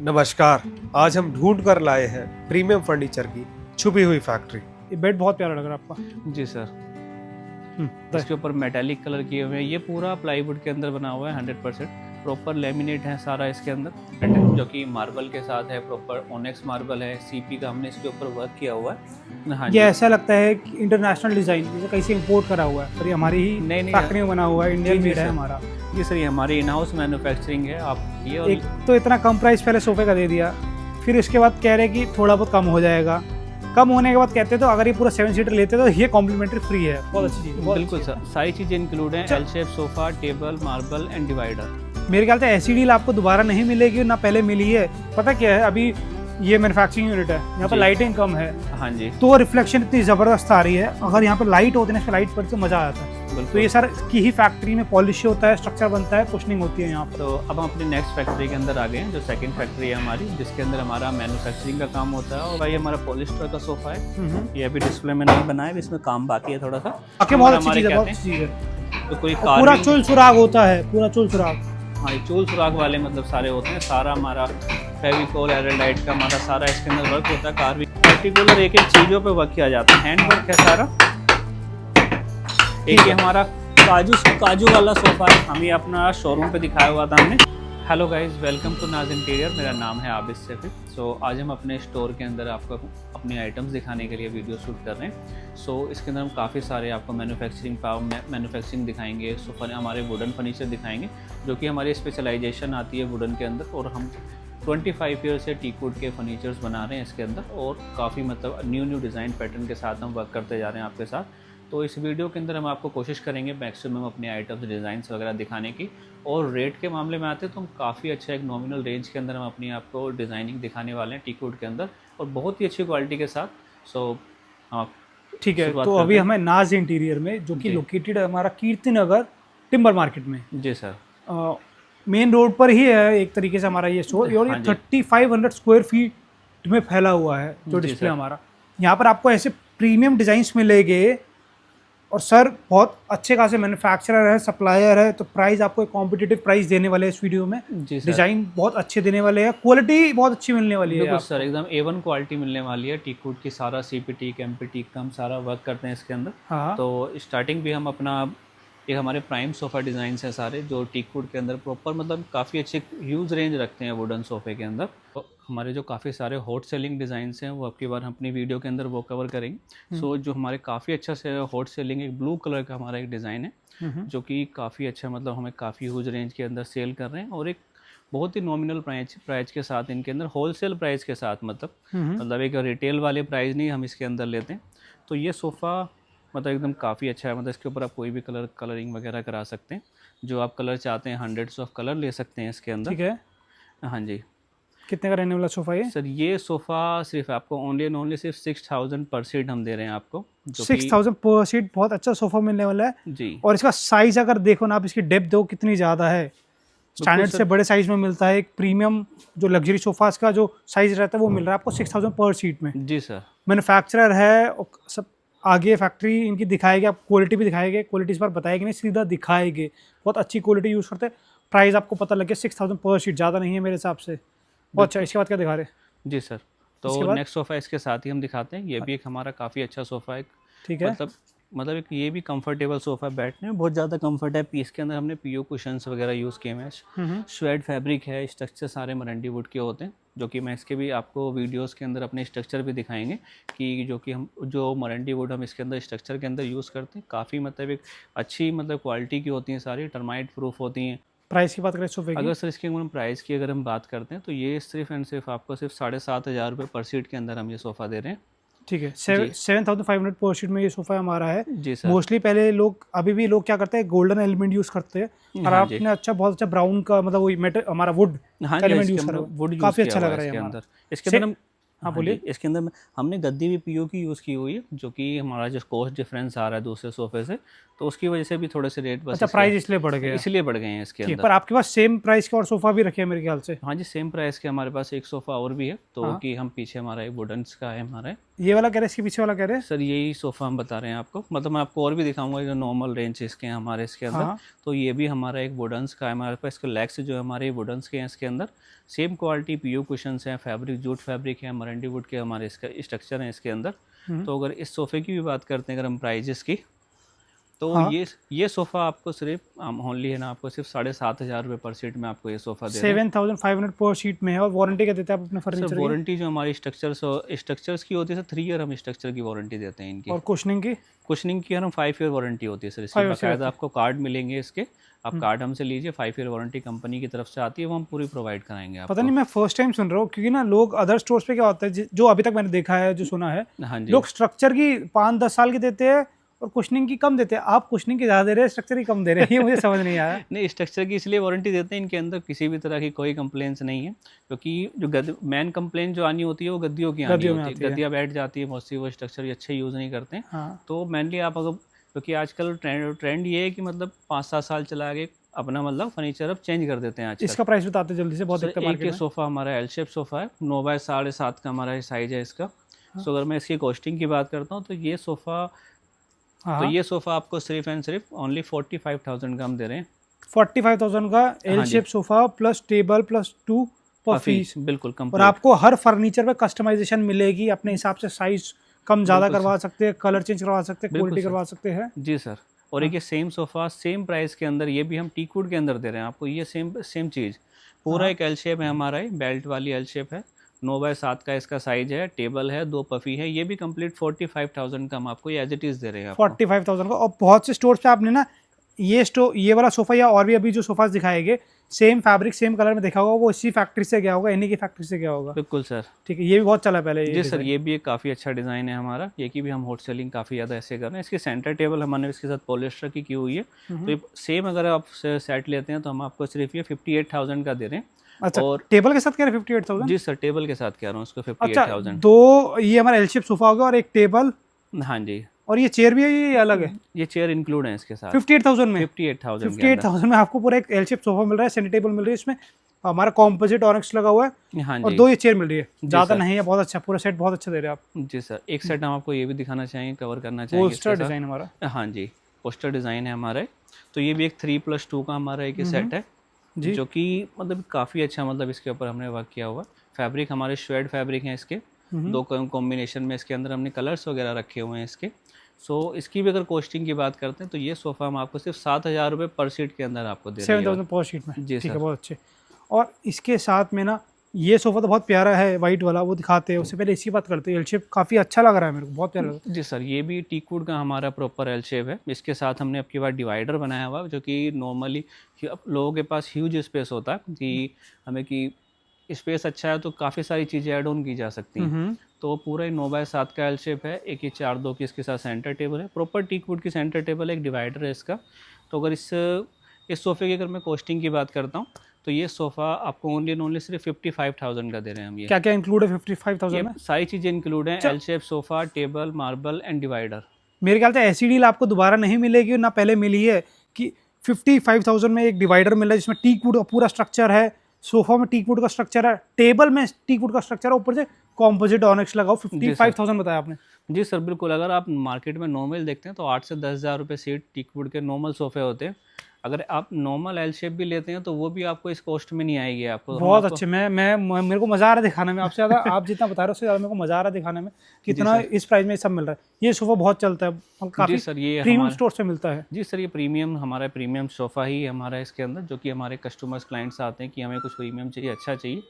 नमस्कार। आज हम ढूंढ कर लाए हैं प्रीमियम फर्नीचर की छुपी हुई फैक्ट्री। ये बेड बहुत प्यारा लग रहा है आपका। जी सर। हम्म, इसके ऊपर मेटालिक कलर किए हुए हैं। ये पूरा प्लाईवुड के अंदर बना हुआ है 100%। प्रॉपर लेमिनेट है सारा इसके अंदर, जो कि मार्बल के साथ है। प्रॉपर ओनेक्स मार्बल है, सीपी का हमने इसके ऊपर वर्क किया हुआ है। हाँ ये जी। ऐसा लगता है कि इंटरनेशनल डिजाइन जैसे कहीं से इंपोर्ट करा हुआ है, पर ये हमारी ही नहीं, नहीं, फैक्ट्री में बना हुआ है, इंडियन जी, मेड है सर। हमारा। ये सर, ये हमारी इन हाउस मैन्युफैक्चरिंग है। आप ये और एक तो इतना कम प्राइस पहले सोफे का दे दिया, फिर इसके बाद कह रहे कि थोड़ा बहुत कम हो जाएगा। कम होने के बाद कहते तो अगर ये पूरा 7 सीटर लेते तो ये कॉम्प्लीमेंट्री फ्री है। बहुत अच्छी चीज़ है, बहुत बिल्कुल अच्छी सर, सारी चीज़ें इंक्लूड हैं। L shape sofa, table, marble and divider. है। मेरे ख्याल से ऐसी डील आपको दोबारा नहीं मिलेगी, ना पहले मिली है। पता क्या है, अभी ये मैन्युफैक्चरिंग यूनिट है, यहाँ पर जी। लाइटिंग कम है हाँ जी, तो रिफ्लेक्शन इतनी ज़बरदस्त आ रही है। अगर यहाँ पर लाइट होती है ना, लाइट पड़ तो मज़ा आता है। तो बिल्कुल। ये सर की ही फैक्ट्री में पॉलिश होता है, स्ट्रक्चर बनता है, कुशनिंग होती है यहाँ पर। तो अब हम अपनी नेक्स्ट फैक्ट्री के अंदर आ गए हैं, जो सेकंड फैक्ट्री है हमारी, जिसके अंदर हमारा मैन्युफैक्चरिंग का काम होता है। और भाई हमारा पॉलिस्टर का सोफा है। ये अभी डिस्प्ले में नहीं बना है, इसमें काम बाकी है थोड़ा सा। आके बहुत अच्छी हमारे चीज़ है, बहुत कहते अच्छी चीज़ है। हैं, तो कोई और पूरा कार्विंग, चुल सुराग होता है, पूरा चुल सुराग। हाँ, ये चूल सुराग वाले मतलब सारे होते हैं। सारा हमारा फेविकोल, एरेलाइट का हमारा सारा इसके अंदर वर्क होता है। कार्विंग पर्टिकुलर एक एक चीज़ों पे वर्क किया जाता है, हैंड वर्क है सारा। एक ये हमारा काजू वाला सोफा है, हम ये अपना शोरूम पे दिखाया हुआ था हमने। हेलो गाइस, वेलकम टू नाज इंटीरियर। मेरा नाम है आबिद सैफी। सो आज हम अपने स्टोर के अंदर आपको अपने आइटम्स दिखाने के लिए वीडियो शूट कर रहे हैं। सो इसके अंदर हम काफ़ी सारे आपको मैन्युफैक्चरिंग दिखाएंगे। सोफा हमारे वुडन फर्नीचर दिखाएंगे, जो कि हमारी स्पेशलाइजेशन आती है वुडन के अंदर। और हम 25 ईयर से टीकवुड के फर्नीचर्स बना रहे हैं इसके अंदर, और काफ़ी मतलब न्यू डिज़ाइन पैटर्न के साथ हम वर्क करते जा रहे हैं आपके साथ। तो इस वीडियो के अंदर हम आपको कोशिश करेंगे मैक्सिमम अपने आइटम्स, डिज़ाइंस वगैरह दिखाने की। और रेट के मामले में आते हैं तो हम काफ़ी अच्छा एक नॉमिनल रेंज के अंदर हम अपनी आपको डिज़ाइनिंग दिखाने वाले हैं टीकवुड के अंदर, और बहुत ही अच्छी क्वालिटी के साथ। सो आप ठीक है, शुरुआत तो करते अभी हैं। हमें नाज इंटीरियर में, जो कि जी। लोकेटेड है हमारा कीर्ति नगर टिम्बर मार्केट में, जी सर। मेन रोड पर ही है एक तरीके से हमारा ये स्टोर। और ये हाँ जी। 3500 स्क्वायर फीट में फैला हुआ है जो जी डिस्प्ले सर। हमारा। यहाँ पर आपको ऐसे प्रीमियम डिज़ाइंस मिलेंगे। और सर बहुत अच्छे खासे मैन्युफैक्चरर है, सप्लायर है, तो प्राइस आपको एक कॉम्पिटिटिव प्राइस देने वाले हैं इस वीडियो में। जी सर। डिज़ाइन बहुत अच्छे देने वाले हैं, क्वालिटी बहुत अच्छी मिलने वाली है बिल्कुल आपको। सर, एकदम A1 क्वालिटी मिलने वाली है। टीकवुड की सारा CPT, MPT का हम सारा वर्क करते हैं इसके अंदर। हाँ, तो स्टार्टिंग भी हम अपना एक हमारे प्राइम सोफ़ा डिज़ाइंस हैं सारे, जो टीकवुड के अंदर प्रॉपर मतलब काफ़ी अच्छे ह्यूज रेंज रखते हैं वुडन सोफ़े के अंदर। तो हमारे जो काफ़ी सारे हॉट सेलिंग डिज़ाइंस हैं वो अब की बार हम अपनी वीडियो के अंदर वो कवर करेंगे। सो जो हमारे काफ़ी अच्छा से हॉट सेलिंग एक ब्लू कलर का हमारा एक डिज़ाइन है, जो कि काफ़ी अच्छा मतलब हमें काफ़ी ह्यूज रेंज के अंदर सेल कर रहे हैं। और एक बहुत ही नॉमिनल प्राइस के साथ इनके अंदर, होलसेल प्राइस के साथ, मतलब एक रिटेल वाले प्राइस नहीं हम इसके अंदर लेते हैं। तो ये सोफ़ा मतलब एकदम काफ़ी अच्छा है। मतलब इसके ऊपर आप कोई भी कलरिंग वगैरह करा सकते हैं, जो आप कलर चाहते हैं। हंड्रेड्स ऑफ कलर ले सकते हैं इसके अंदर। ठीक है। हाँ जी कितने का रहने वाला सोफा ये? सर, ये सोफ़ा सिर्फ आपको ओनली एंड ओनली सिर्फ 6000 पर सीट हम दे रहे हैं आपको, जो कि 6000 पर सीट, बहुत अच्छा सोफा मिलने वाला है। जी और इसका साइज अगर देखो ना आप, इसकी डेप्थ देखो कितनी ज़्यादा है। Standard sir. से बड़े साइज में मिलता है। एक प्रीमियम जो लग्जरी सोफास का जो साइज रहता है वो मिल रहा है आपको 6000 पर सीट में। जी सर। मैन्युफैक्चरर है और सब आगे फैक्ट्री इनकी दिखाएगी, आप क्वालिटी भी दिखाएंगे। क्वालिटी इस बार बताएगी नहीं, सीधा दिखाएंगे। बहुत अच्छी क्वालिटी यूज़ करते हैं। प्राइस आपको पता लगे 6000 पर सीट, ज़्यादा नहीं है मेरे हिसाब से। बहुत अच्छा। इसके बाद क्या दिखा रहे हैं? जी सर। इसके तो बाद नेक्स्ट सोफ़ा इसके साथ ही हम दिखाते हैं। ये भी एक हमारा काफ़ी अच्छा सोफ़ा है। ठीक है। मतलब एक ये भी कंफर्टेबल सोफ़ा, बैठने में बहुत ज़्यादा कंफर्ट है। पीस के अंदर हमने पीओ कुशन्स वगैरह यूज़ किए हैं। स्वेड फैब्रिक है, स्ट्रक्चर सारे मरंडी वुड के होते हैं, जो कि मैं इसके भी आपको वीडियोस के अंदर अपने स्ट्रक्चर भी दिखाएंगे कि जो कि हम जो मरंडी वुड हम इसके अंदर स्ट्रक्चर के अंदर यूज़ करते हैं। काफ़ी मतलब एक अच्छी मतलब क्वालिटी की होती हैं, सारी टर्माइट प्रूफ होती हैं। प्राइस की बात करें सोफे की? अगर सर इसकी हम प्राइस की अगर हम बात करते हैं तो ये सिर्फ एंड सिर्फ आपको सिर्फ 7500 रुपये पर सीट के अंदर हम ये सोफ़ा दे रहे हैं। ठीक है। जी। 7500 पर सीट में ये सोफा हमारा है। जी सर। मोस्टली पहले लोग, अभी भी लोग क्या करते हैं, गोल्डन एलिमेंट यूज़ करते हैं। और हाँ जी। आपने अच्छा, बहुत अच्छा ब्राउन का मतलब वही मेटल हमारा वुड हाँ जी, एलिमेंट इसके यूज़ करा अंदर हुआ है। वुड यूज़ काफ़ी किया अच्छा हुआ लग है रहा है इसके हमारा। अंदर। इसके अंदर हम हाँ हाँ बोलिए। जी, इसके अंदर हमने गद्दी भी पीओ की यूज़ की हुई है, जो कि हमारा जो कॉस्ट डिफरेंस आ रहा है दूसरे सोफे से, तो उसकी वजह से भी थोड़े से रेट बस अच्छा, प्राइस इसलिए बढ़ गया। इसलिए बढ़ गए हैं इसके ठीक है, अंदर। पर आपके पास सेम प्राइस के और सोफा भी रखे हैं मेरे ख्याल से। हाँ जी, सेम प्राइस के हमारे पास एक सोफ़ा और भी है, तो हाँ। कि हम पीछे हमारा एक वुडन्स का है हमारा। ये वाला कह रहे हैं, इसके पीछे वाला कह रहे हैं। सर यही सोफ़ा हम बता रहे हैं आपको, मतलब मैं आपको और भी दिखाऊंगा जो नॉर्मल रेंज इसके हैं हमारे इसके अंदर। हाँ। तो ये भी हमारा एक वुडन्स का है हमारे पास, इसके लेग्स जो है हमारे वुडन्स के हैं इसके अंदर। सेम क्वालिटी पीयू कुशंस हैं, फैब्रिक जूट फैब्रिक है, मरंडी वुड के हमारे इसका स्ट्रक्चर है इसके अंदर। तो अगर इस सोफ़े की भी बात करते हैं अगर हम प्राइजेस की, तो हाँ। ये सोफ़ा आपको सिर्फ ओनली है ना, आपको सिर्फ 7,500 रुपये पर सीट में आपको ये सोफ़ा दे रहे हैं। 7,500 पर शीट में है। और वारंटी क्या देते हैं आप अपने सर फर्नीचर की? वारंटी जो हमारी स्ट्रक्चर्स की होती है सर 3 ईयर हम स्ट्रक्चर की वारंटी देते हैं इनकी। और कुशनिंग की? कुशनिंग की हम 5 ईयर वारंटी होती है सर इसकी। 5 years बाकायदा आपको कार्ड मिलेंगे इसके, आप कार्ड हमसे लीजिए, 5 ईयर वारंटी कंपनी की तरफ से आती है, वो हम पूरी प्रोवाइड कराएंगे आपको। पता नहीं, मैं फर्स्ट टाइम सुन रहा हूँ, क्योंकि ना लोग अदर स्टोर्स पे क्या होता है, जो अभी तक मैंने देखा है, जो सुना है, हाँ जी। लोग स्ट्रक्चर की 5-10 साल की देते हैं और कुशनिंग की कम देते हैं। आप कुशनिंग की ज़्यादा दे रहे हैं, स्ट्रक्चर की कम दे रहे हैं, ये मुझे समझ नहीं आया। नहीं, स्ट्रक्चर की इसलिए वारंटी देते हैं, इनके अंदर किसी भी तरह की कोई कंप्लेंट्स नहीं है, क्योंकि जो मेन कंप्लेंट जो आनी होती है वो गद्दियों की आनी गद्दियों में होती आती है। है। गद्दियाँ बैठ जाती है मोस्टली, वो स्ट्रक्चर अच्छे यूज़ नहीं करते हैं। हाँ। तो मेनली आप अगर, क्योंकि आजकल ट्रेंड ये है कि मतलब 5-7 साल चला के अपना मतलब फर्नीचर अब चेंज कर देते हैं आजकल। इसका प्राइस बताते जल्दी से, बहुत सर दिक्कत एक मार्केट ये में। सोफ़ा हमारा एल शेप सोफ़ा है, 9 बाय 7.5 का हमारा साइज है इसका। सो अगर मैं इसकी कॉस्टिंग की बात करता हूँ तो ये सोफ़ा आपको सिर्फ एंड सिर्फ ओनली 45,000 का हम दे रहे हैं। 45,000 का L shape sofa plus table plus 2 पर पीस। बिल्कुल और कंप्लीट। आपको हर फर्नीचर पे कस्टमाइजेशन मिलेगी, अपने हिसाब से साइज कम ज़्यादा करवा सकते हैं, कलर चेंज करवा सकते हैं, क्वालिटी करवा सकते हैं। जी सर। और एक ये सेम सोफ़ा सेम प्राइस के अंदर, ये भी हम टीक वुड के अंदर दे रहे हैं आपको। ये सेम चीज़ पूरा एक एल शेप है हमारा, ये बेल्ट वाली एल शेप है, 9 बाय 7 का इसका साइज है, टेबल है, 2 पफी है, ये भी कंप्लीट 45,000 का हम आपको ये एज इट इज़ दे रहे हैं आपको। 45,000 का। और बहुत से स्टोर्स पे आपने ना ये वाला सोफा या और भी अभी जो सोफास दिखाएंगे, सेम फैब्रिक सेम कलर में देखा होगा, वो इसी फैक्ट्री से गया होगा, इन्हीं की फैक्ट्री से गया होगा। बिल्कुल सर। ठीक है, ये भी बहुत चला पहले। जी सर, ये भी एक काफ़ी अच्छा डिज़ाइन है हमारा, ये की भी हम हॉट सेलिंग काफ़ी ज़्यादा ऐसे कर रहे हैं। इसकी सेंटर टेबल हमने इसके साथ पॉलिस्टर की हुई है। तो ये सेम अगर आप सेट लेते हैं तो हम आपको सिर्फ ये 58,000 का दे रहे हैं। अच्छा, और टेबल के साथ कह रहे हैं 58,000? जी सर, टेबल के साथ कह रहा हूँ उसको अच्छा, 58,000। 2 ये हमारा एल शेप सोफा होगा और एक टेबल, हाँ जी। और ये चेयर भी है, ये अलग है? ये चेयर इंक्लूड है इसके साथ 58,000 में। 58,000 में आपको पूरा एक एल शेप सोफा मिल रहा है, सेंटर टेबल मिल रही है, इसमें हमारा कॉम्पोजिट ऑनिक्स लगा हुआ है, हाँ और जी। 2 ये चेयर मिल रही है, ज़्यादा सर। नहीं है, बहुत अच्छा पूरा सेट, बहुत अच्छा दे रहे हैं आप। जी सर, एक सेट हम आपको ये भी दिखाना चाहेंगे, कवर करना चाहेंगे पोस्टर इसके साथ। डिजाइन हमारा। हाँ जी, पोस्टर डिज़ाइन है हमारे। तो ये भी एक 3+2 का हमारा एक सेट है जी। जो कि मतलब काफ़ी अच्छा, मतलब इसके ऊपर हमने वर्क किया हुआ है। फैब्रिक हमारे श्वेड फैब्रिक हैं इसके, 2 कॉम्बिनेशन में इसके अंदर हमने कलर्स वगैरह रखे हुए हैं इसके। सो इसकी भी अगर कॉस्टिंग की बात करते हैं तो ये सोफ़ा हम आपको सिर्फ 7,000 रुपये पर सीट के अंदर आपको दे रहे हैं। 7,000 पर शीट में। जी ठीक है, सर। बहुत अच्छे। और इसके साथ में ना ये सोफा तो बहुत प्यारा है, वाइट वाला, वो दिखाते हैं। उससे पहले इसकी बात करते हैं। एल शेप काफ़ी अच्छा लग रहा है मेरे को, बहुत प्यारा लग रहा है। जी सर, ये भी टीक वुड का हमारा प्रॉपर एल शेप है। इसके साथ हमने अब की बार डिवाइडर बनाया हुआ है, जो कि नॉर्मली लोगों के पास ह्यूज स्पेस होता है कि हमें कि स्पेस अच्छा है तो काफ़ी सारी चीज़ें ऐड ऑन की जा सकती हैं। तो पूरा ही 9 बाय 7 का एल शेप है। एक ये 4-2 की इसके साथ सेंटर टेबल है, प्रॉपर टीक वुड की सेंटर टेबल है, एक डिवाइडर है इसका। तो अगर इस सोफ़े की अगर मैं कॉस्टिंग की बात करता हूँ तो ये सोफ़ा आपको ओनली सिर्फ 55,000 का दे रहे हैं हम। ये क्या क्या इंक्लूड है 55,000 में? सारी चीज़ें इंक्लूड हैं, L shape sofa, table, marble and divider. मेरे ख्याल से ऐसी डील आपको दोबारा नहीं मिलेगी, ना पहले मिली है, कि 55,000 में एक डिवाइडर मिल रहा है जिसमें टीक वुड का पूरा स्ट्रक्चर है, सोफा में टीक वुड का स्ट्रक्चर है, टेबल में टीक वुड का स्ट्रक्चर है, ऊपर से कॉम्पोजिट ऑनिक्स लगाओ। 55,000 बताया आपने? जी सर, बिल्कुल। अगर आप मार्केट में नॉर्मल देखते हैं तो 8 से 10,000 रुपये सीट टीक वुड के नॉर्मल सोफ़े होते हैं। अगर आप नॉर्मल एल शेप भी लेते हैं तो वो भी आपको इस कॉस्ट में नहीं आएगी आपको। बहुत अच्छे। मैं मेरे को मज़ा आ रहा है दिखाने में, आपसे ज़्यादा आप जितना बता रहे हो उससे ज़्यादा मेरे को मज़ा आ रहा है दिखाने में, कितना इस प्राइस में सब मिल रहा है। ये सोफ़ा बहुत चलता है, काफ़ी सर, ये प्रीमियम स्टोर से मिलता है। जी सर, ये प्रीमियम हमारा प्रीमियम सोफ़ा ही हमारा इसके अंदर, जो कि हमारे कस्टमर्स क्लाइंट्स आते हैं कि हमें कुछ प्रीमियम चाहिए, अच्छा चाहिए,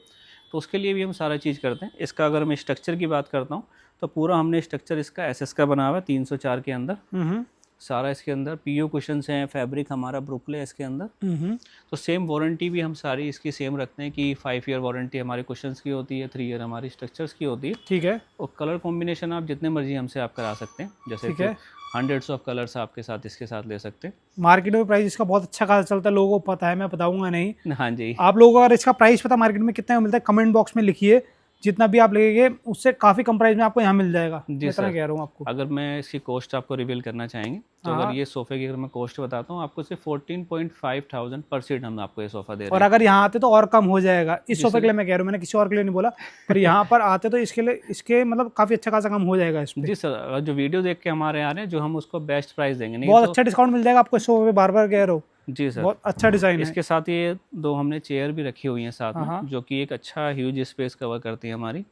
तो उसके लिए भी हम सारा चीज़ करते हैं। इसका अगर मैं स्ट्रक्चर की बात करता हूँ तो पूरा हमने स्ट्रक्चर इसका SS का बना हुआ है 304 के अंदर। सारा इसके अंदर पीयू कुशन्स हैं, फैब्रिक हमारा ब्रुकले है इसके अंदर। तो सेम वारंटी भी हम सारी इसकी सेम रखते हैं कि 5 ईयर वारंटी हमारे कुशन्स की होती है, 3 ईयर हमारी स्ट्रक्चर्स की होती है। ठीक है। और कलर कॉम्बिनेशन आप जितने मर्जी हमसे आप करा सकते हैं, जैसे ठीक है। हंड्रेड्स ऑफ कलर्स आपके साथ इसके साथ ले सकते हैं। मार्केट में प्राइस इसका बहुत अच्छा खासा चलता है, लोगों को पता है, मैं बताऊंगा नहीं। हाँ जी। आप लोगों को अगर इसका प्राइस पता मार्केट में कितना मिलता है, कमेंट बॉक्स में लिखिए, जितना भी आप लगेंगे उससे काफ़ी कम प्राइस में आपको यहाँ मिल जाएगा। जी इतना सर। कह रहा हूँ आपको। अगर मैं इसकी कॉस्ट आपको रिवील करना चाहेंगे तो हाँ। अगर ये सोफे की अगर मैं कॉस्ट बताता हूँ आपको, सिर्फ 14,500 पर सीट हम आपको ये सोफ़ा दे रहे और हैं। अगर यहाँ आते तो और कम हो जाएगा इस जी सोफे सर। के लिए, मैं कह रहा हूँ, मैंने किसी और के लिए नहीं बोला, पर यहाँ पर आते तो इसके लिए, इसके मतलब काफी अच्छा खासा कम हो जाएगा इस पे। जी सर, अगर जो वीडियो देख के हमारे आ रहे हैं, जो हम उसको बेस्ट प्राइस देंगे, नहीं बहुत तो अच्छा डिस्काउंट मिल जाएगा आपको इस सोफे पे, बार बार कह रहा हूँ, जी सर। बहुत अच्छा डिजाइन है। इसके साथ ये दो हमने चेयर भी रखी हुई हैं साथ हाँ, में, हाँ। जो कि एक अच्छा ह्यूज स्पेस कवर करती है हमारी।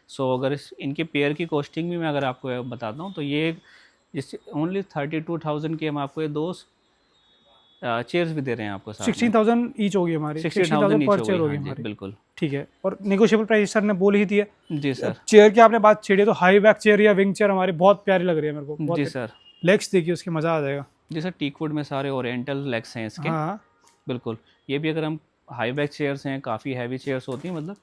सो अगर इनके पेयर की कॉस्टिंग भी मैं अगर आपको बताता हूँ, तो ये इस ओनली 32,000 की हम आपको ये दो चेयर्स भी दे रहे हैं आपको साथ में। 16,000 ईच होगी हमारी, 16,000 नीचे पर हो चेयर गई, होगी हाँ जी हमारी। बिल्कुल। ठीक है, और नेगोशिएबल प्राइस सर ने बोल ही दिया। जी सर। चेयर की आपने बात छेड़ी, तो हाई बैक चेयर या विंग चेयर हमारी बहुत प्यारी लग रही है मेरे को, जी बहुत। सर। लेग्स देखिए उसके, मजा आ जाएगा। जी सर, टीकवुड में सारे ओरिएंटल लेग्स हैं इसके। हाँ, बिल्कुल। ये भी अगर हम हाई बैक चेयर्स हैं, काफ़ी हैवी चेयर्स होती हैं, मतलब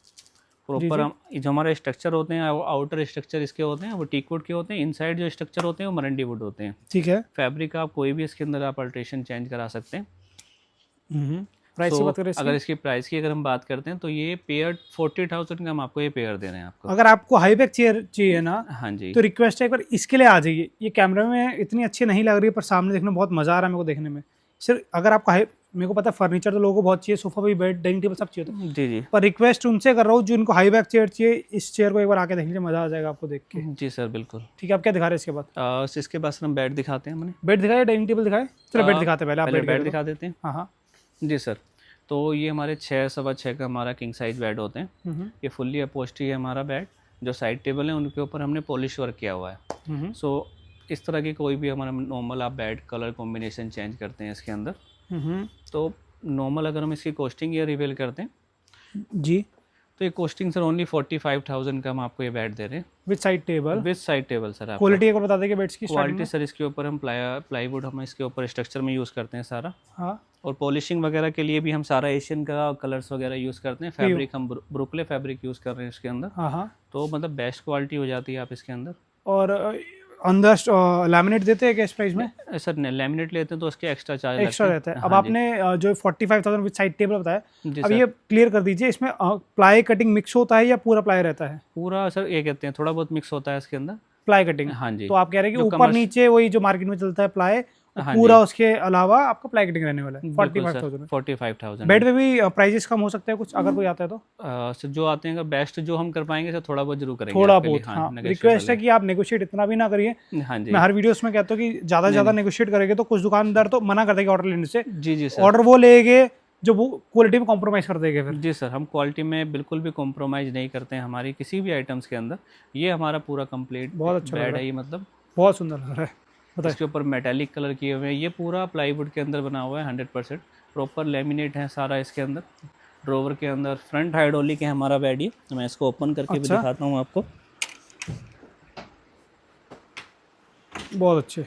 जी प्रॉपर जी। हम जो हमारे स्ट्रक्चर होते हैं, आउटर स्ट्रक्चर इसके होते हैं वो टीकवुड के होते हैं, इनसाइड जो स्ट्रक्चर होते हैं वो मरंडी वुड होते हैं। ठीक है। फैब्रिक आप कोई भी इसके अंदर आप अल्ट्रेशन चेंज करा सकते हैं। प्राइस की बात करें अगर इसकी, इसकी प्राइस की अगर हम बात करते हैं, तो ये पेयर 40,000 का हम आपको ये पेयर दे रहे हैं आपको। अगर आपको हाई बैक चेयर चाहिए ना, हाँ जी। तो रिक्वेस्ट है एक बार इसके लिए आ जाइए। ये कैमरे में इतनी अच्छी नहीं लग रही है, पर सामने देखने में बहुत मजा आ रहा है मेरे को देखने में। सिर्फ अगर आपको हाई, मेरे को पता है फर्नीचर तो लोगों को बहुत चाहिए, सोफा भी, बेड, डाइनिंग टेबल सब चाहिए होता है, जी जी। पर रिक्वेस्ट उनसे कर रहा हूँ जो इनको हाई बैक चेयर चाहिए, इस चेयर को एक बार आके देख लीजिए, मजा आ जाएगा आपको देख के। जी सर बिल्कुल। ठीक है, आप क्या दिखा रहे हैं इसके बाद? इसके बाद हम बेड दिखाते हैं हमने। बेड दिखाए, डाइनिंग टेबल दिखाए? चलो बेड दिखाते हैं पहले, आप पहले बेड बेड दिखा देते हैं। हाँ हाँ। जी सर। तो ये हमारे 6 सवा 6 का हमारा किंग साइज बेड होते हैं। ये फुल्ली अपहोल्स्ट्री है हमारा बेड। जो साइड टेबल है उनके ऊपर हमने पॉलिश वर्क किया हुआ है। सो इस तरह की कोई भी हमारा नॉर्मल आप बेड कलर कॉम्बिनेशन चेंज करते हैं इसके अंदर। तो नॉर्मल अगर हम इसकी कॉस्टिंग ये रिवील करते हैं जी, तो ये कॉस्टिंग सर ओनली 45,000 का हम आपको ये बेड दे रहे हैं with side table. With side table sir. Quality एक बार बता देंगे बेड्स की स्टार्टिंग क्वालिटी सर इसके ऊपर हम प्लाईवुड हम इसके ऊपर स्ट्रक्चर में यूज़ करते हैं सारा। हाँ। और पॉलिशिंग वगैरह के लिए भी हम सारा एशियन का कलर्स वगैरह यूज़ करते हैं। फैब्रिक हम ब्रुकले फैब्रिक यूज़ कर रहे हैं इसके अंदर। हाँ हाँ। तो मतलब बेस्ट क्वालिटी हो जाती है आप इसके अंदर। और अंदर लैमिनेट देते हैं क्या इस प्राइस में? सर लैमिनेट लेते हैं तो उसके एक्स्ट्रा चार्ज एक्स्ट्रा रहता है। अब हाँ जी। आपने जो 45,000 विद साइड टेबल बताया, जी अब सर। ये क्लियर कर दीजिए, इसमें प्लाई कटिंग मिक्स होता है या पूरा प्लाई रहता है? पूरा सर ये कहते हैं थोड़ा बहुत मिक्स होता है इसके अंदर। Ply cutting. हाँ जी। तो आप कह रहे हैं कि जो ऊपर कमर्श- नीचे वही जो मार्केट में चलता है प्लाई, हाँ पूरा जी। उसके अलावा आपका प्लाई कटिंग रहने वाला है। बिल्कुल 45,000 सर, में 45,000 बेड में भी प्राइजेस कम हो सकते हैं कुछ, अगर कोई आता है तो? सर जो आते हैं बेस्ट जो हम कर पाएंगे सर थोड़ा बहुत जरूर करेंगे थोड़ा आपके लिए। बहुत, हाँ। negotiable रिक्वेस्ट है कि आप नेगोशिएट इतना भी ना करिए। हाँ जी। मैं हर वीडियोस में कहता हूँ कि ज़्यादा से ज़्यादा नेगोशिएट करेंगे तो कुछ दुकानदार तो मना कर देंगे ऑर्डर लेने से। जी जी सर। ऑर्डर वो लेंगे जो वो क्वालिटी में कॉम्प्रोमाइज़ कर देंगे फिर। जी सर, हम क्वालिटी में बिल्कुल भी कॉम्प्रोमाइज़ नहीं करते हैं हमारी किसी भी आइटम्स के अंदर। ये हमारा पूरा कंप्लीट बहुत अच्छा लग बेड रहा है ये, मतलब बहुत सुंदर लग रहा है। बताइए। इसके ऊपर मेटालिक कलर किए हुए हैं। ये पूरा प्लाईवुड के अंदर बना हुआ है 100%। प्रॉपर लेमिनेट है सारा इसके अंदर। ड्रोवर के अंदर फ्रंट हाइड्रोलिक है हमारा बेड ये। तो मैं इसको ओपन करके भी अच्छा। दिखाता हूँ आपको। बहुत अच्छे।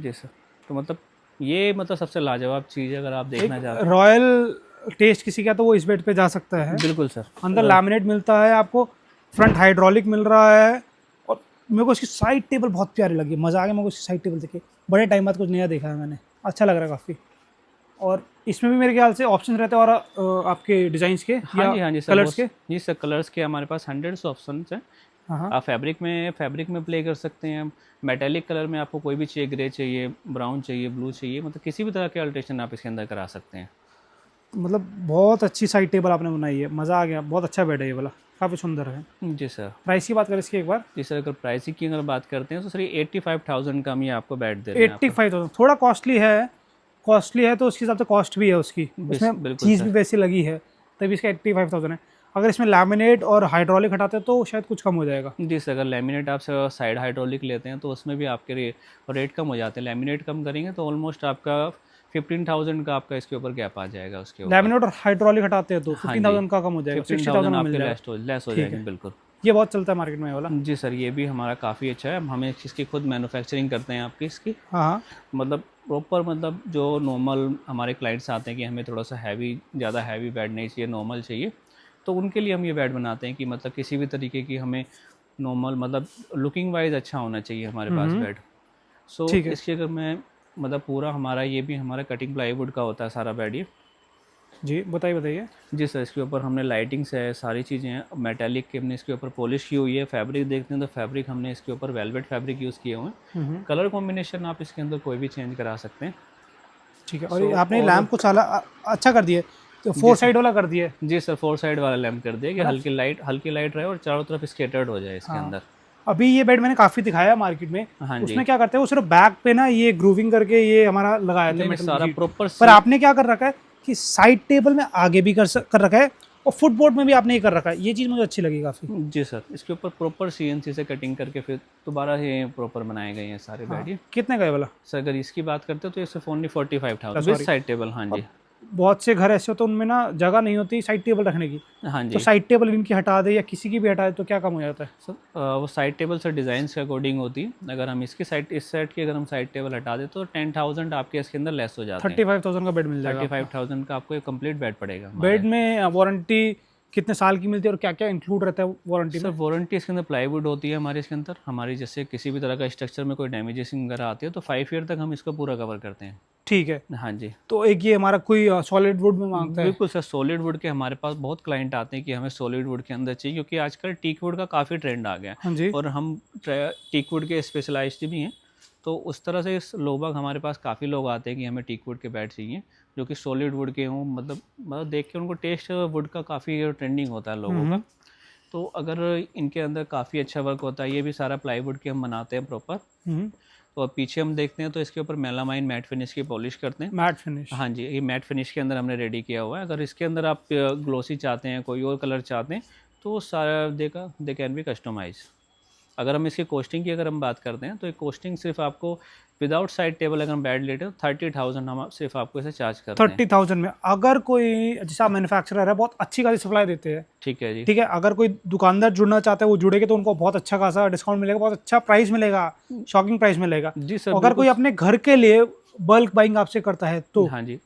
जी सर। तो मतलब ये मतलब सबसे लाजवाब चीज़ है अगर आप देखना चाहते हैं। रॉयल टेस्ट किसी का तो वो इस बेड पे जा सकता है। बिल्कुल सर। अंदर लैमिनेट मिलता है आपको, फ्रंट हाइड्रोलिक मिल रहा है, और मेरे को इसकी साइड टेबल बहुत प्यारी लगी, मज़ा आ गया मेरे को इसकी साइड टेबल देखे। बड़े टाइम बाद कुछ नया देखा है मैंने, अच्छा लग रहा है काफ़ी। और इसमें भी मेरे ख्याल से ऑप्शन रहते हैं और आपके डिज़ाइंस के हाँ जी सर, कलर्स के। जी सर, कलर्स के हमारे पास 100 ऑप्शन हैं। हाँ। आप फैब्रिक में प्ले कर सकते हैं। मेटालिक कलर में आपको कोई भी चाहिए, ग्रे चाहिए, ब्राउन चाहिए, ब्लू चाहिए, मतलब किसी भी तरह के अल्ट्रेशन आप इसके अंदर करा सकते हैं। मतलब बहुत अच्छी साइड टेबल आपने बनाई है, मज़ा आ गया। बहुत अच्छा बेड है ये वाला, काफ़ी सुंदर है। जी सर। प्राइस की बात करें इसकी एक बार? जी सर, अगर प्राइसिंग की अगर बात करते हैं तो सर ये 85,000 का हम ये आपको बेड दे रहे हैं। 85,000 थोड़ा कॉस्टली है तो उसके हिसाब से कॉस्ट भी है उसकी, उसमें बिल्कुल चीज़ सर। भी वैसी लगी है, तभी इसका 85,000 है। अगर इसमें लैमिनेट और हाइड्रोलिक हटाते तो शायद कुछ कम हो जाएगा। जी सर, अगर लेमिनेट आप साइड हाइड्रोलिक लेते हैं तो उसमें भी आपके रेट कम हो जाते हैं। लेमिनेट कम करेंगे तो ऑलमोस्ट आपका 15,000 का आपका इसके ऊपर गैप आ जाएगा उसके ऊपर। लैमिनेट और हाइड्रोलिक हटाते हैं तो हाँ 15,000 का कम हो जाएगा, 15,000 60,000 मिल आपके जाएगा। लेस हो जाएंगे। बिल्कुल, ये बहुत चलता है मार्केट में ये वाला। जी सर, ये भी हमारा काफ़ी अच्छा है। हमें इसकी खुद मैन्युफैक्चरिंग करते हैं आपकी इसकी। हाँ। मतलब प्रॉपर, मतलब जो नॉर्मल हमारे क्लाइंट्स आते हैं कि हमें थोड़ा सा ज़्यादा हैवी बेड नहीं चाहिए, नॉर्मल चाहिए, तो उनके लिए हम ये बेड बनाते हैं कि मतलब किसी भी तरीके की हमें नॉर्मल, मतलब लुकिंग वाइज अच्छा होना चाहिए हमारे पास बेड। सो ठीक है। इसकी अगर मैं मतलब पूरा हमारा ये भी हमारा कटिंग प्लाईवुड का होता है सारा बेड ये। जी बताइए बताइए। जी सर, इसके ऊपर हमने लाइटिंग्स है, सारी चीज़ें हैं, मेटालिक की हमने इसके ऊपर पॉलिश की हुई है। फैब्रिक देखते हैं तो फैब्रिक हमने इसके ऊपर वेलवेट फैब्रिक यूज़ किए हुए हैं। कलर कॉम्बिनेशन आप इसके अंदर कोई भी चेंज करा सकते हैं। ठीक है, और सो ये आपने और लैंप को साला अच्छा कर दिया है, तो जी 4 सर, साइड वाला कर दिया है जी सर, 4 साइड वाला लैंप कर दिया कि है ना? हल्की लाइट रहे और चारों तरफ स्केटर्ड हो जाए इसके हाँ। अंदर। अभी ये बेड मैंने काफ़ी दिखाया मार्केट में, हाँ जी। उसमें क्या करते हैं वो सिर्फ बैक पे ना ये ग्रूविंग करके ये हमारा लगाया था नहीं, मेटल सारा शीट, प्रॉपर पर आपने क्या कर रखा है कि साइड टेबल में आगे भी कर रखा है और फुटबोर्ड में भी आपने ये कर रखा है, ये चीज़ मुझे अच्छी लगी काफ़ी। जी सर, इसके ऊपर प्रॉपर सीएनसी से कटिंग करके फिर दोबारा ये प्रॉपर बनाए गए हैं सारे बेड ये। कितने का है वाला? सर अगर इसकी बात करते हो तो ये सिर्फ only 45,000 with sorry, side table. हाँ जी, बहुत से घर ऐसे होते हैं उनमें ना जगह नहीं होती साइड टेबल रखने की, हाँ तो जी। साइड टेबल इनकी हटा दे या किसी की भी हटा दे तो क्या कम हो जाता है? सर वो साइड टेबल सर डिज़ाइन के अकॉर्डिंग होती है। अगर हम इसकी साइड इस सेट की अगर हम साइड टेबल हटा दें तो 10,000 आपके इसके अंदर लेस हो जाते हैं। 35,000 का बेड मिल जाएगा। 35,000 का आपको एक कंप्लीट बेड पड़ेगा हमारे। बेड में वारंटी कितने साल की मिलती है और क्या क्या इंक्लूड रहता है वारंटी सर में? वारंटी इसके अंदर प्लाईवुड होती है हमारे इसके अंदर। हमारी जैसे किसी भी तरह का स्ट्रक्चर में कोई डैमेजेसिंग वगैरह आती है तो 5 ईयर तक हम इसको पूरा कवर करते हैं। ठीक है, हाँ जी, तो एक ये हमारा कोई सॉलिड वुड में मांगता है? बिल्कुल सर। सॉलिड वुड के हमारे पास बहुत क्लाइंट आते हैं कि हमें सॉलिड वुड के अंदर चाहिए, क्योंकि आजकल टीक वुड का काफ़ी ट्रेंड आ गया है हाँ जी। और हम टीक वुड के स्पेशलाइज्ड भी हैं। तो उस तरह से इस लोग हमारे पास काफ़ी लोग आते हैं कि हमें टीक वुड के बेड चाहिए जो कि सॉलिड वुड के हों। मतलब देख के उनको टेस्ट वुड का काफ़ी ट्रेंडिंग होता है लोगों का। तो अगर इनके अंदर काफ़ी अच्छा वर्क होता है, ये भी सारा प्लाईवुड के हम बनाते हैं प्रॉपर। तो अब पीछे हम देखते हैं तो इसके ऊपर मेलामाइन मैट फिनिश की पॉलिश करते हैं। Matte finish. हाँ जी, ये मैट फिनिश के अंदर हमने रेडी किया हुआ है। अगर इसके अंदर आप ग्लोसी चाहते हैं, कोई और कलर चाहते हैं तो सारा दे कैन बी कस्टमाइज। अगर हम इसकी कॉस्टिंग की अगर हम बात करते हैं तो एक कॉस्टिंग सिर्फ आपको विदाउट साइड टेबल अगर हम बेड लेते हो 30,000 हम सिर्फ आपको इसे चार्ज करते हैं। 30,000 में अगर कोई जैसे आप मैन्युफैक्चरर है बहुत अच्छी खासी सप्लाई देते हैं, ठीक है जी। ठीक है, अगर कोई दुकानदार जुड़ना चाहता है वो जुड़ेगा तो उनको बहुत अच्छा खासा डिस्काउंट मिलेगा, बहुत अच्छा प्राइस मिलेगा, शॉकिंग प्राइस मिलेगा जी सर, अगर कोई अपने घर के लिए बल्क बाइंग आपसे करता है तो। हाँ जी,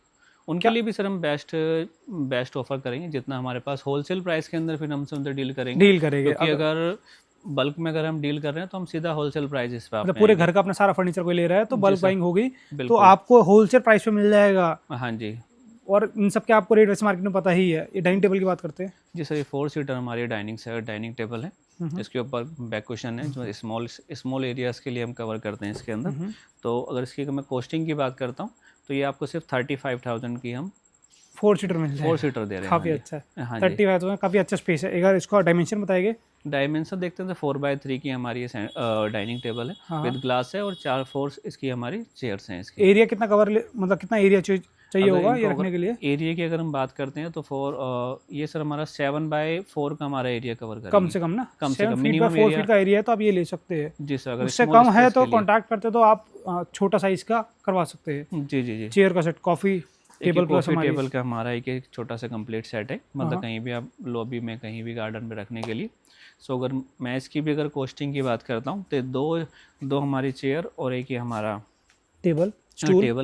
उनके लिए भी सर हम बेस्ट ऑफर करेंगे। जितना हमारे पास होलसेल प्राइस के अंदर फिर हमसे उनसे डील करेंगे। क्योंकि अगर बल्क में अगर हम डील कर रहे हैं तो हम सीधा होलसेल प्राइस इस पे मतलब पूरे घर का अपना सारा फर्नीचर कोई ले रहा है तो बल्क बाइंग होगी तो बिल्कुल। आपको होलसेल प्राइस पे मिल जाएगा। हाँ जी, और इन सब के आपको रेट वैसे मार्केट में पता ही है। ये डाइनिंग टेबल की बात करते हैं जी सर, ये 4 सीटर हमारी डाइनिंग टेबल है। इसके ऊपर बैक कुशन है जो स्मॉल एरियाज़ के लिए हम कवर करते हैं इसके अंदर। तो अगर इसकी मैं कॉस्टिंग की बात करता हूँ तो ये आपको सिर्फ 35,000 की हम 4 सीटर मिल जाएगा। 4 सीटर दे रहे हैं। काफ़ी अच्छा है। हाँ 35,000 काफ़ी अच्छा स्पेस है। अगर इसका डायमेंशन बताएंगे? डायमेंशन देखते हैं तो 4x3 की हमारी ये डाइनिंग टेबल है विद ग्लास है और 4 4 इसकी हमारी चेयर्स हैं। इसकी एरिया कितना कवर मतलब कितना एरिया चाहिए होगा ये रखने के लिए? एरिया की अगर हम बात करते हैं तो ये सर हमारा 7x4 का हमारा एरिया कवर करेंगे। कम से कम ना, कम से कम मिनिमम 4 फीट का एरिया है तो आप ये ले सकते हैं। जी सर, अगर उससे कम है तो कॉन्टैक्ट करते तो आप छोटा साइज का करवा सकते हैं। जी जी जी। चेयर का set, coffee table plus table का हमारा एक छोटा सा कंप्लीट सेट है। मतलब कहीं भी आप लॉबी में कहीं भी गार्डन में रखने के लिए। सो अगर मैं इसकी भी अगर कॉस्टिंग की बात करता हूँ तो दो हमारी चेयर और एक ही हमारा टेबल।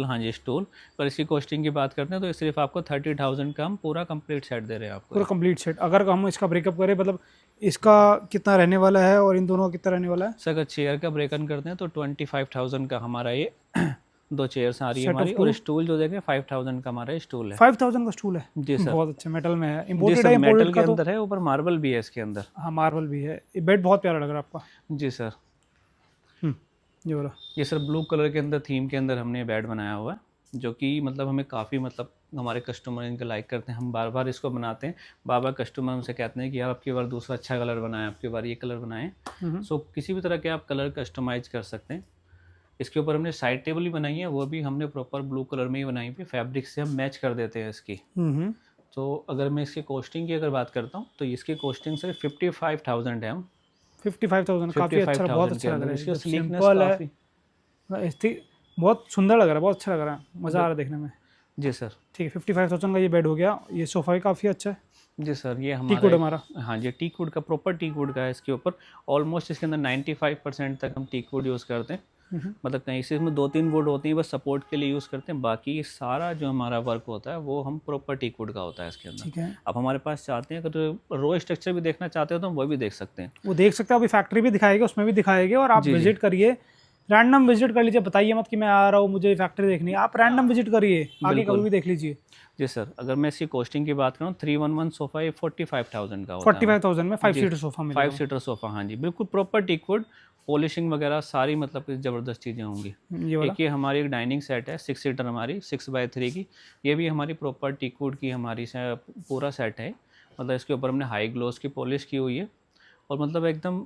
हाँ जी, स्टूल। पर इसकी कॉस्टिंग की बात करते हैं तो सिर्फ आपको 30,000 का हम पूरा कंप्लीट सेट दे रहे हैं आपको। पूरा कंप्लीट सेट। अगर हम इसका ब्रेकअप करें मतलब इसका कितना रहने वाला है और इन दोनों का कितना रहने वाला है? सर अगर चेयर का ब्रेकअप करते हैं तो 25,000 का हमारा ये 2 चेयर्स आ रही है हमारी और स्टूल जो देखें 5,000 का हमारा स्टूल है। 5,000 का स्टूल है? जी सर, बहुत अच्छा। मेटल में है, इम्पोर्टेड है। मेटल के अंदर है, ऊपर मार्बल भी है इसके अंदर। हाँ मार्बल भी है। ये बेड बहुत प्यारा लग रहा है आपका। जी सर, ये वाला ये सर ब्लू कलर के अंदर थीम के अंदर हमने बेड बनाया हुआ है जो कि मतलब हमें काफ़ी मतलब हमारे कस्टमर इनका लाइक करते हैं। हम बार बार इसको बनाते हैं, बार बार कस्टमर हमसे कहते हैं कि यार आपकी बार दूसरा अच्छा कलर बनाएं, आपकी बार ये कलर बनाएं। सो किसी भी तरह के आप कलर कस्टमाइज कर सकते हैं। इसके ऊपर हमने साइड टेबल भी बनाई है, वो भी हमने प्रॉपर ब्लू कलर में ही बनाई है। फैब्रिक से हम मैच कर देते हैं इसकी। तो अगर मैं इसकी कॉस्टिंग की अगर बात करता हूँ तो इसकी कॉस्टिंग सिर्फ 55,000 है। हम 55,000 काफ़ी अच्छा, बहुत अच्छा लग रहा है। इसका स्लीकनेस काफ़ी बहुत सुंदर लग रहा है, बहुत अच्छा लग रहा है, मज़ा आ रहा है देखने में। जी सर, ठीक है। 55,000 का ये बेड हो गया। ये सोफ़ा भी काफ़ी अच्छा है। जी सर, ये टीकवुड हमारा। हाँ जी, टीकवुड का प्रॉपर टीकवुड का है। इसके ऊपर ऑलमोस्ट इसके अंदर 95% तक हम टीकवुड यूज़ करते हैं। मतलब कहीं से इसमें 2-3 वुड होती हैं बस सपोर्ट के लिए यूज़ करते हैं। बाकी सारा जो हमारा वर्क होता है वो हम प्रॉपर टीकवुड का होता है इसके अंदर। ठीक है। आप हमारे पास चाहते हैं अगर रो स्ट्रक्चर भी देखना चाहते हो तो हम वो भी देख सकते हैं। वो देख सकते हैं। अभी फैक्ट्री भी दिखाएगा, उसमें भी दिखाएंगे और आप विजिट करिए। रैंडम विजिट कर लीजिए, बताइए मत कि मैं आ रहा हूँ मुझे फैक्ट्री देखनी है, आप रैंडम विजिट करिए, आगे बिल्कुल। कभी भी देख लीजिए। जी सर, अगर मैं इसकी कॉस्टिंग की बात करूँ 311 सोफ़ा ये 45,000 का होता है। 45,000 में 5 जी, सीटर सोफा मिलेगा। 5 सीटर सोफ़ा, हाँ जी, बिल्कुल प्रॉपर टीकवुड, पॉलिशिंग वगैरह सारी मतलब कि ज़बरदस्त चीज़ें होंगी। ये वाला एक ये हमारी एक डाइनिंग सेट है 6 सीटर हमारी 6x3 की, ये भी हमारी प्रॉपर टीकवुड की हमारी पूरा सेट है। मतलब इसके ऊपर हमने हाई ग्लोस की पॉलिश की हुई है और मतलब एकदम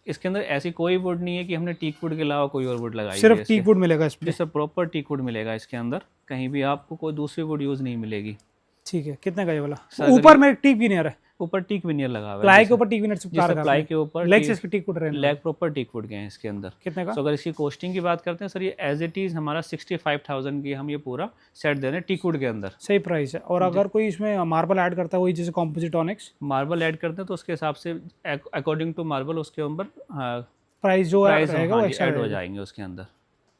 इसके अंदर ऐसी कोई वुड नहीं है कि हमने टीक वुड के अलावा कोई और वुड लगाई सिर्फ है टीक वुड मिलेगा इस पे। जिससे प्रॉपर टीक वुड मिलेगा इसके अंदर, कहीं भी आपको कोई दूसरी वुड यूज़ नहीं मिलेगी। ठीक है, कितने का ये वाला? सर, ऊपर में टीक भी नहीं आ रहा है, ऊपर टीक विनियर लगा हुआ है, प्लाई के ऊपर टीक भी नहीं जिससे प्लाई के ऊपर लेग से इसके टीक वुड रहने लेग प्रॉपर टीक वुड के हैं इसके अंदर। कितने का? तो अगर इसकी कॉस्टिंग की बात करते हैं सर, ये एज इट इज़ हमारा 65,000 की हम ये पूरा सेट दे रहे हैं टीक वुड के अंदर। सही प्राइस है। और अगर कोई इसमें मार्बल ऐड करता है, वही जैसे कॉम्पोजिट ऑनिक्स मार्बल ऐड करते हैं तो उसके हिसाब से अकॉर्डिंग टू मार्बल उसके ऊपर प्राइस जो प्राइस रहेगा वो एक्स्ट्रा ऐड हो जाएंगे उसके अंदर।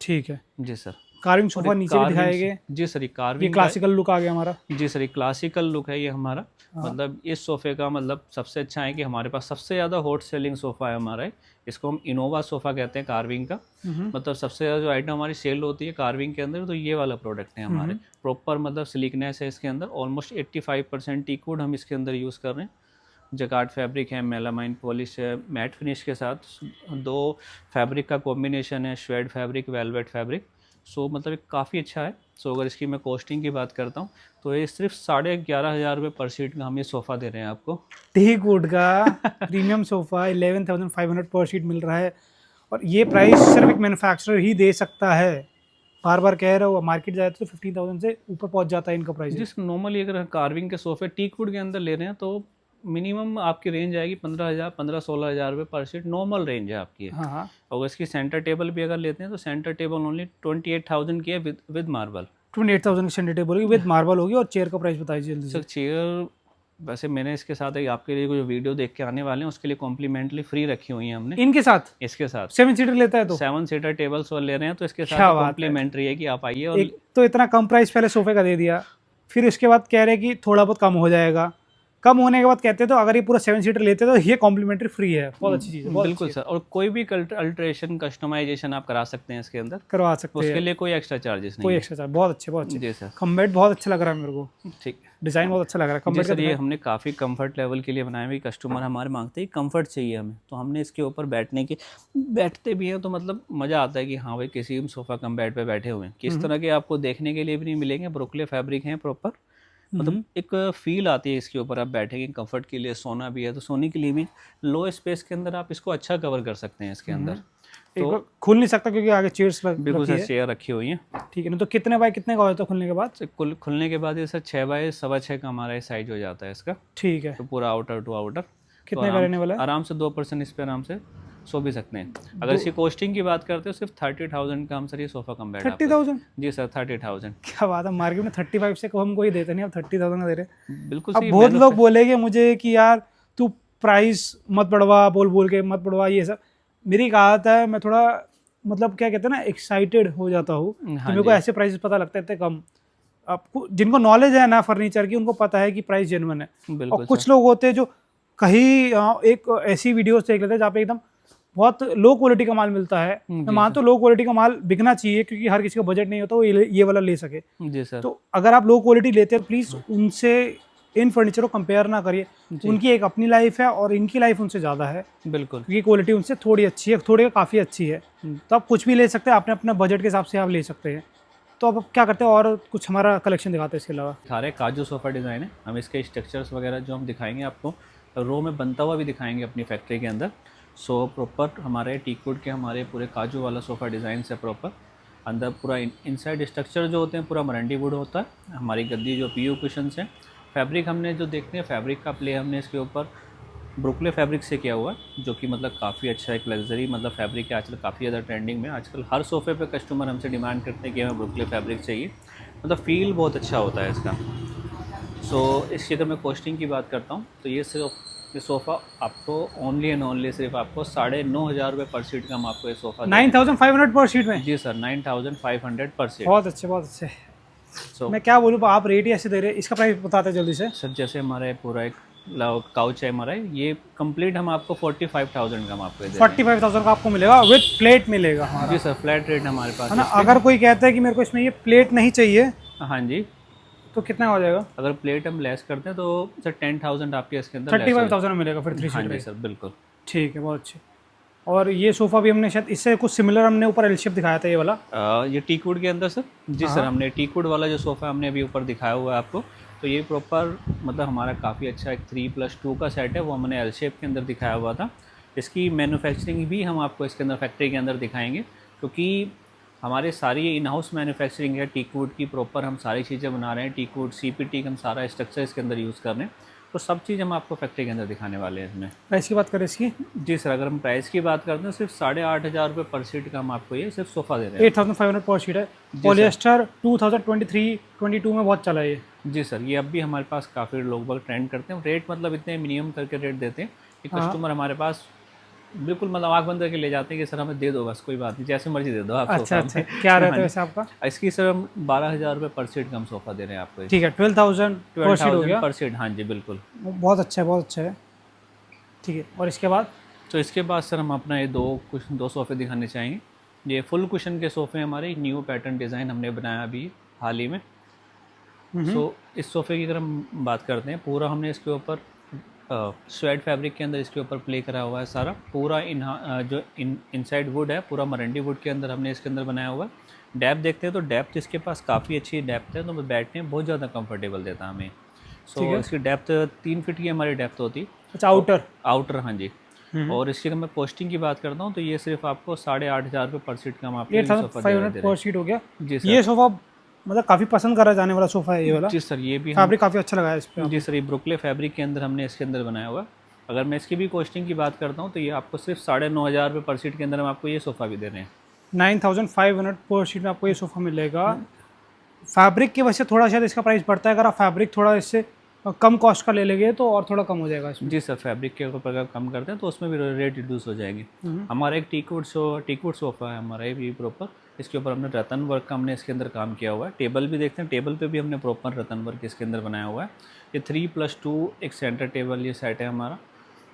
ठीक है। जी सर। कार्विंग सोफा नीचे भी दिखाएंगे। जी सर, ये ये कार्विंग क्लासिकल लुक आ गया हमारा। जी सर, ये क्लासिकल लुक है ये हमारा। मतलब इस सोफ़े का मतलब सबसे अच्छा है कि हमारे पास सबसे ज़्यादा हॉट सेलिंग सोफ़ा है हमारा है। इसको हम इनोवा सोफ़ा कहते हैं कार्विंग का। मतलब सबसे ज़्यादा जो आइटम हमारी सेल होती है कार्विंग के अंदर, तो ये वाला प्रोडक्ट है हमारे। प्रॉपर मतलब स्लीकनेस है इसके अंदर, ऑलमोस्ट 85% टीकवुड हम इसके अंदर यूज़ कर रहे हैं। जकार्ड फैब्रिक है, मेलामाइन पॉलिश है, मैट फिनिश के साथ 2 फैब्रिक का कॉम्बिनेशन है, श्वेड फैब्रिक, वेलवेट फैब्रिक। सो मतलब एक काफ़ी अच्छा है। सो अगर इसकी मैं कॉस्टिंग की बात करता हूँ तो ये सिर्फ 11,500 रुपये पर सीट का हम ये सोफ़ा दे रहे हैं आपको। टीक वुड का प्रीमियम सोफा 11,500 पर सीट मिल रहा है। और ये प्राइस सिर्फ एक मैन्युफैक्चरर ही दे सकता है। बार बार कह रहा हूँ, मार्केट जाए तो 15,000 से ऊपर पहुंच जाता है इनका प्राइस। जिस नॉर्मली अगर कार्विंग के सोफ़े टीकवुड के अंदर ले रहे हैं तो मिनिमम आपकी रेंज आएगी 15,000 रुपये पर सीट, नॉर्मल रेंज है आपकी। हाँ हाँ। और इसकी सेंटर टेबल भी अगर लेते हैं तो सेंटर टेबल ओनली 28,000 की है विद मार्बल। 28,000 की सेंटर टेबल होगी, विद मार्बल होगी। और चेयर का प्राइस बताइए जल्दी से। सर चेयर वैसे मैंने इसके साथ एक आपके लिए जो वीडियो देख के आने वाले हैं उसके लिए कॉम्प्लीमेंटली फ्री रखी हुई है हमने इनके साथ। इसके साथ 7 सीटर लेता है तो 7 सीटर टेबल्स और ले रहे हैं तो इसके क्या साथ बात है। कॉम्प्लीमेंट्री है कि आप आइए। और एक तो इतना कम प्राइस पहले सोफे का दे दिया, फिर उसके बाद कह रहे हैं कि थोड़ा बहुत कम हो जाएगा। कम होने के बाद कहते हैं तो अगर ये पूरा 7 सीटर लेते तो ये कॉम्प्लीमेंट्री फ्री है। बहुत अच्छी चीज़ है, बहुत बिल्कुल अच्छी सर। और कोई भी अल्ट्रेशन कस्टमाइजेशन आप करा सकते हैं इसके अंदर, है। करवा सकते उसके हैं, लिए कोई एक्स्ट्रा चार्जेस नहीं कोई है। Extra charge. बहुत अच्छे, बहुत अच्छे। जी सर। कम्बेट बहुत अच्छा लग रहा है मेरे को, ठीक, डिज़ाइन बहुत अच्छा लग रहा है जी कम्बेट सर। ये का। हमने काफ़ी कंफर्ट लेवल के लिए बनाए हुए, कस्टमर हमारे मांगते हैं कंफर्ट चाहिए हमें, तो हमने इसके ऊपर बैठते भी हैं तो मतलब मज़ा आता है कि हाँ भाई किसी भी सोफ़ा कम बेड पे बैठे हुए हैं। किस तरह के आपको देखने के लिए भी नहीं मिलेंगे, ब्रोकले फैब्रिक हैं प्रॉपर। मतलब एक फील आती है इसके ऊपर आप बैठेंगे। कंफर्ट के लिए सोना भी है तो सोने के लिए भी लो स्पेस के अंदर आप इसको अच्छा कवर कर सकते हैं इसके अंदर। तो खुल नहीं सकता क्योंकि आगे चेयर्स बिल्कुल सर, चेयर रखी हुई है। ठीक है ना। तो कितने बाय कितने का हो जाता है खुलने के बाद? खुलने के बाद ये सर 6 बाय 6.25 का हमारा साइज हो जाता है इसका। ठीक है। तो पूरा आउटर टू आउटर कितने का रहने वाला है? आराम से 2% इस पर आराम से सो भी सकते हैं। अगर इसकी कॉस्टिंग की बात करते हो सिर्फ 30,000 का हम सर ये सोफ़ा कम बेड 30,000? जी सर 30,000। क्या बात है, मार्केट में 35 से कम कोई देता नहीं, अब 30,000 का दे रहे। बिल्कुल अब सही। बहुत लोग बोलेंगे मुझे कि यार तू प्राइस मत बढ़वा, बोल के मत बढ़वा ये सब। मेरी कहावत है, मैं थोड़ा मतलब क्या कहते हैं ना, एक्साइटेड हो जाता हूँ। तो मेरे को ऐसे प्राइस पता लगता है इतने कम। आपको जिनको नॉलेज है ना फर्नीचर की, उनको पता है कि प्राइस जेन्युइन है। और कुछ लोग होते हैं जो कहीं एक ऐसी वीडियोस देख लेते हैं जहाँ पे एकदम बहुत लो क्वालिटी का माल मिलता है। मैं मानता हूँ लो क्वालिटी का माल बिकना चाहिए क्योंकि हर किसी का बजट नहीं होता वो ये वाला ले सके। जी सर। तो अगर आप लो क्वालिटी लेते हैं प्लीज़ उनसे इन फर्नीचर को कंपेयर ना करिए। उनकी एक अपनी लाइफ है और इनकी लाइफ उनसे ज़्यादा है। बिल्कुल। क्योंकि क्वालिटी उनसे थोड़ी अच्छी है, थोड़ी काफ़ी अच्छी है। तो आप कुछ भी ले सकते हैं, अपने अपने बजट के हिसाब से आप ले सकते हैं। तो अब क्या करते हैं और कुछ हमारा कलेक्शन दिखाते हैं इसके अलावा। सारे काजू सोफ़ा डिज़ाइन है। हम इसके स्ट्रक्चर्स वगैरह जो हम दिखाएंगे आपको रो में बनता हुआ भी दिखाएंगे अपनी फैक्ट्री के अंदर। सो प्रॉपर हमारे टीकवुड के हमारे पूरे काजू वाला सोफ़ा डिज़ाइन से प्रॉपर अंदर पूरा इनसाइड स्ट्रक्चर जो होते हैं पूरा मरंडी वुड होता है। हमारी गद्दी जो पीयू कुशन्स हैं। फैब्रिक हमने जो देखते हैं फैब्रिक का प्ले हमने इसके ऊपर ब्रुकले फैब्रिक से किया हुआ है, जो कि मतलब काफ़ी अच्छा एक लग्जरी मतलब फैब्रिक है। आजकल काफ़ी ज़्यादा ट्रेंडिंग में, आजकल हर सोफ़े पे कस्टमर हमसे डिमांड करते हैं कि हमें ब्रुकले फैब्रिक चाहिए। मतलब फ़ील बहुत अच्छा होता है इसका। सो इसकी अगर मैं कॉस्टिंग की बात करता हूँ तो ये सिर्फ ये सोफ़ा आपको ओनली एंड ओनली सिर्फ आपको 9,500 रुपये पर सीट का हम आपको ये सोफ़ा 9,500 पर सीट में? जी सर 9,500 पर सीट। बहुत अच्छे, बहुत अच्छे। सो मैं क्या बोलूँ, आप रेट ही ऐसे दे रहे हैं। इसका प्राइस बताते जल्दी से। सर जैसे हमारे पूरा एक काउच है हमारा, ये कंप्लीट हम आपको 45,000 का हम आपको दे रहे हैं। 45,000 का आपको मिलेगा, विद प्लेट मिलेगा हमारा। जी सर, फ्लैट रेट हमारे पास है ना। इसके। अगर कोई कहता है कि मेरे को इसमें ये प्लेट नहीं चाहिए हाँ जी, तो कितना हो जाएगा? अगर प्लेट हम लेस करते हैं तो सर 10,000 आपके इसके अंदर 35,000 में मिलेगा फिर 3 हाँ सीटर। जी सर, बिल्कुल। ठीक है, बहुत अच्छे। और ये सोफ़ा भी हमने शायद इससे कुछ सिमिलर हमने ऊपर एल शेप दिखाया था, ये वाला। ये टीकवुड के अंदर सर। जी सर, हमने टीकवुड वाला जो सोफ़ा हमने अभी ऊपर दिखाया हुआ है आपको, तो ये प्रॉपर मतलब हमारा काफ़ी अच्छा एक 3+2 का सेट है, वो हमने एल शेप के अंदर दिखाया हुआ था। इसकी मैन्युफैक्चरिंग भी हम आपको इसके अंदर फैक्ट्री के अंदर दिखाएंगे, क्योंकि हमारे सारी इन हाउस मैन्युफैक्चरिंग है टीकवुड की, प्रॉपर हम सारी चीज़ें बना रहे हैं। टीकवुड CPT का हम सारा स्ट्रक्चर इसके अंदर यूज़ कर रहे हैं, तो सब चीज़ हम आपको फैक्ट्री के अंदर दिखाने वाले हैं इसमें। प्राइस की बात करें इसकी, जी सर, अगर हम प्राइस की बात करते हैं सिर्फ 8,500 रुपये पर सीट का हम आपको ये सिर्फ सोफ़ा दे रहे हैं। 8,500 पर शीट है। पॉलिएस्टर 2023-22 में बहुत चला है ये। जी सर, ये अब भी हमारे पास काफ़ी लोग बाग ट्रेंड करते हैं। रेट मतलब इतने मिनिमम करके रेट देते हैं कि कस्टमर हमारे पास बिल्कुल मतलब आँख बंद करके ले जाते हैं कि सर हमें दे दो, बस कोई बात नहीं, जैसे मर्जी दे दो आप। अच्छा अच्छा, क्या रहता है वैसे आपका? इसकी सर हम 12,000 रुपये पर सीट का हम सोफ़ा दे रहे हैं आपको। ठीक है, 12,000 पर शीट हो गया। पर सीट, हाँ जी बिल्कुल। बहुत अच्छा है, बहुत अच्छा है। ठीक है, और इसके बाद? तो इसके बाद सर हम अपना ये दो सोफ़े दिखाने चाहेंगे। ये फुल कुशन के सोफ़े हमारे न्यू पैटर्न डिज़ाइन हमने बनाया अभी हाल ही में। सो इस सोफ़े की अगर हम बात करते हैं, पूरा हमने इसके ऊपर स्वेड फैब्रिक के अंदर इसके ऊपर प्ले करा हुआ है सारा। पूरा जो इनसाइड वुड है, पूरा मरंडी वुड के अंदर हमने इसके अंदर बनाया हुआ है। डेप्थ देखते हैं तो डेप्थ इसके पास काफ़ी अच्छी डेप्थ है, तो बैठने में बहुत ज़्यादा कंफर्टेबल देता है हमें। सो इसकी डेप्थ 3 फीट की हमारी डेप्थ होती है। अच्छा, आउटर। हाँ जी। और इसकी अगर मैं कॉस्टिंग की बात करता हूँ तो ये सिर्फ आपको 8,500 रुपये पर सीट का हम आपको 8,500 पर शीट हो गया। जी सर, ये सोफ़ा मतलब काफ़ी पसंद करा जाने वाला सोफ़ा है ये वाला। जी सर, ये भी फैब्रिक काफ़ी अच्छा लगा है इस पे। जी सर, ये ब्रुकले फैब्रिक के अंदर हमने इसके अंदर बनाया हुआ है। अगर मैं इसकी भी कॉस्टिंग की बात करता हूँ तो ये आपको सिर्फ 9,500 रुपये पर सीट के अंदर हम आपको ये सोफ़ा भी दे रहे हैं। 9,500 पर शीट में आपको ये सोफ़ा मिलेगा। फैब्रिक की वजह से थोड़ा शायद इसका प्राइस बढ़ता है, अगर आप फैब्रिक थोड़ा इससे कम कॉस्ट का ले लेंगे तो और थोड़ा कम हो जाएगा इसमें। जी सर, फैब्रिक के ऊपर अगर कम करते हैं तो उसमें भी रेट रिड्यूस हो जाएगी। हमारा एक टीकवुड सोफ़ा है हमारा, ये भी प्रॉपर इसके ऊपर हमने रतन वर्क का हमने इसके अंदर काम किया हुआ है। टेबल भी देखते हैं, टेबल पे भी हमने प्रॉपर रतन वर्क इसके अंदर बनाया हुआ है। ये 3+2 एक सेंटर टेबल ये सेट है हमारा।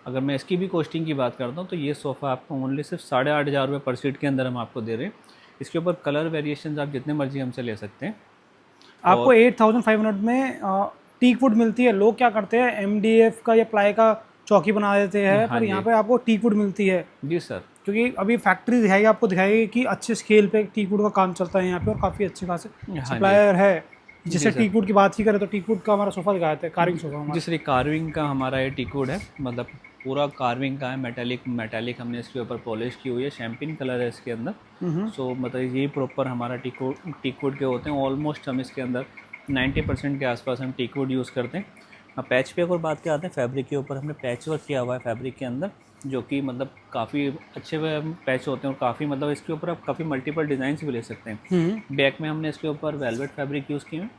अगर मैं इसकी भी कॉस्टिंग की बात करता हूँ तो ये सोफ़ा आपको ओनली सिर्फ 8,500 रुपये पर सीट के अंदर हम आपको दे रहे हैं। इसके ऊपर कलर वेरिएशन आप जितने मर्जी हमसे ले सकते हैं। आपको 8,500 में टीकवुड मिलती है। लोग क्या करते हैं, MDF का या प्लाई का चौकी बना देते हैं, पर यहाँ पे आपको टीकवुड मिलती है। जी सर, क्योंकि अभी फैक्ट्री दिखाएगी आपको, दिखाएगी कि अच्छे स्केल पे टीकवुड का काम चलता है यहाँ पे, और काफ़ी अच्छे खासे सप्लायर है। जैसे टीकवुड की बात ही करें तो टीकवुड का हमारा सोफ़ा दिखाया था, कार्विंग सोफ़ा हमारा। जिससे कार्विंग का हमारा ये टीकवुड है, मतलब पूरा कार्विंग का है। मेटालिक हमने इसके ऊपर पॉलिश की हुई है, शैम्पेन कलर है इसके अंदर। सो मतलब ये प्रॉपर हमारा टीकवुड के होते हैं। ऑलमोस्ट हम इसके अंदर 90% के आसपास हम टीकवुड यूज़ करते हैं। अब पैच पे अगर बात आते हैं, फैब्रिक के ऊपर हमने पैच वर्क किया हुआ है फैब्रिक के अंदर, जो कि मतलब काफ़ी अच्छे पैच होते हैं और काफ़ी मतलब इसके ऊपर आप काफ़ी मल्टीपल डिज़ाइंस भी ले सकते हैं। बैक में हमने इसके ऊपर वेलवेट फैब्रिक यूज़ किए हैं।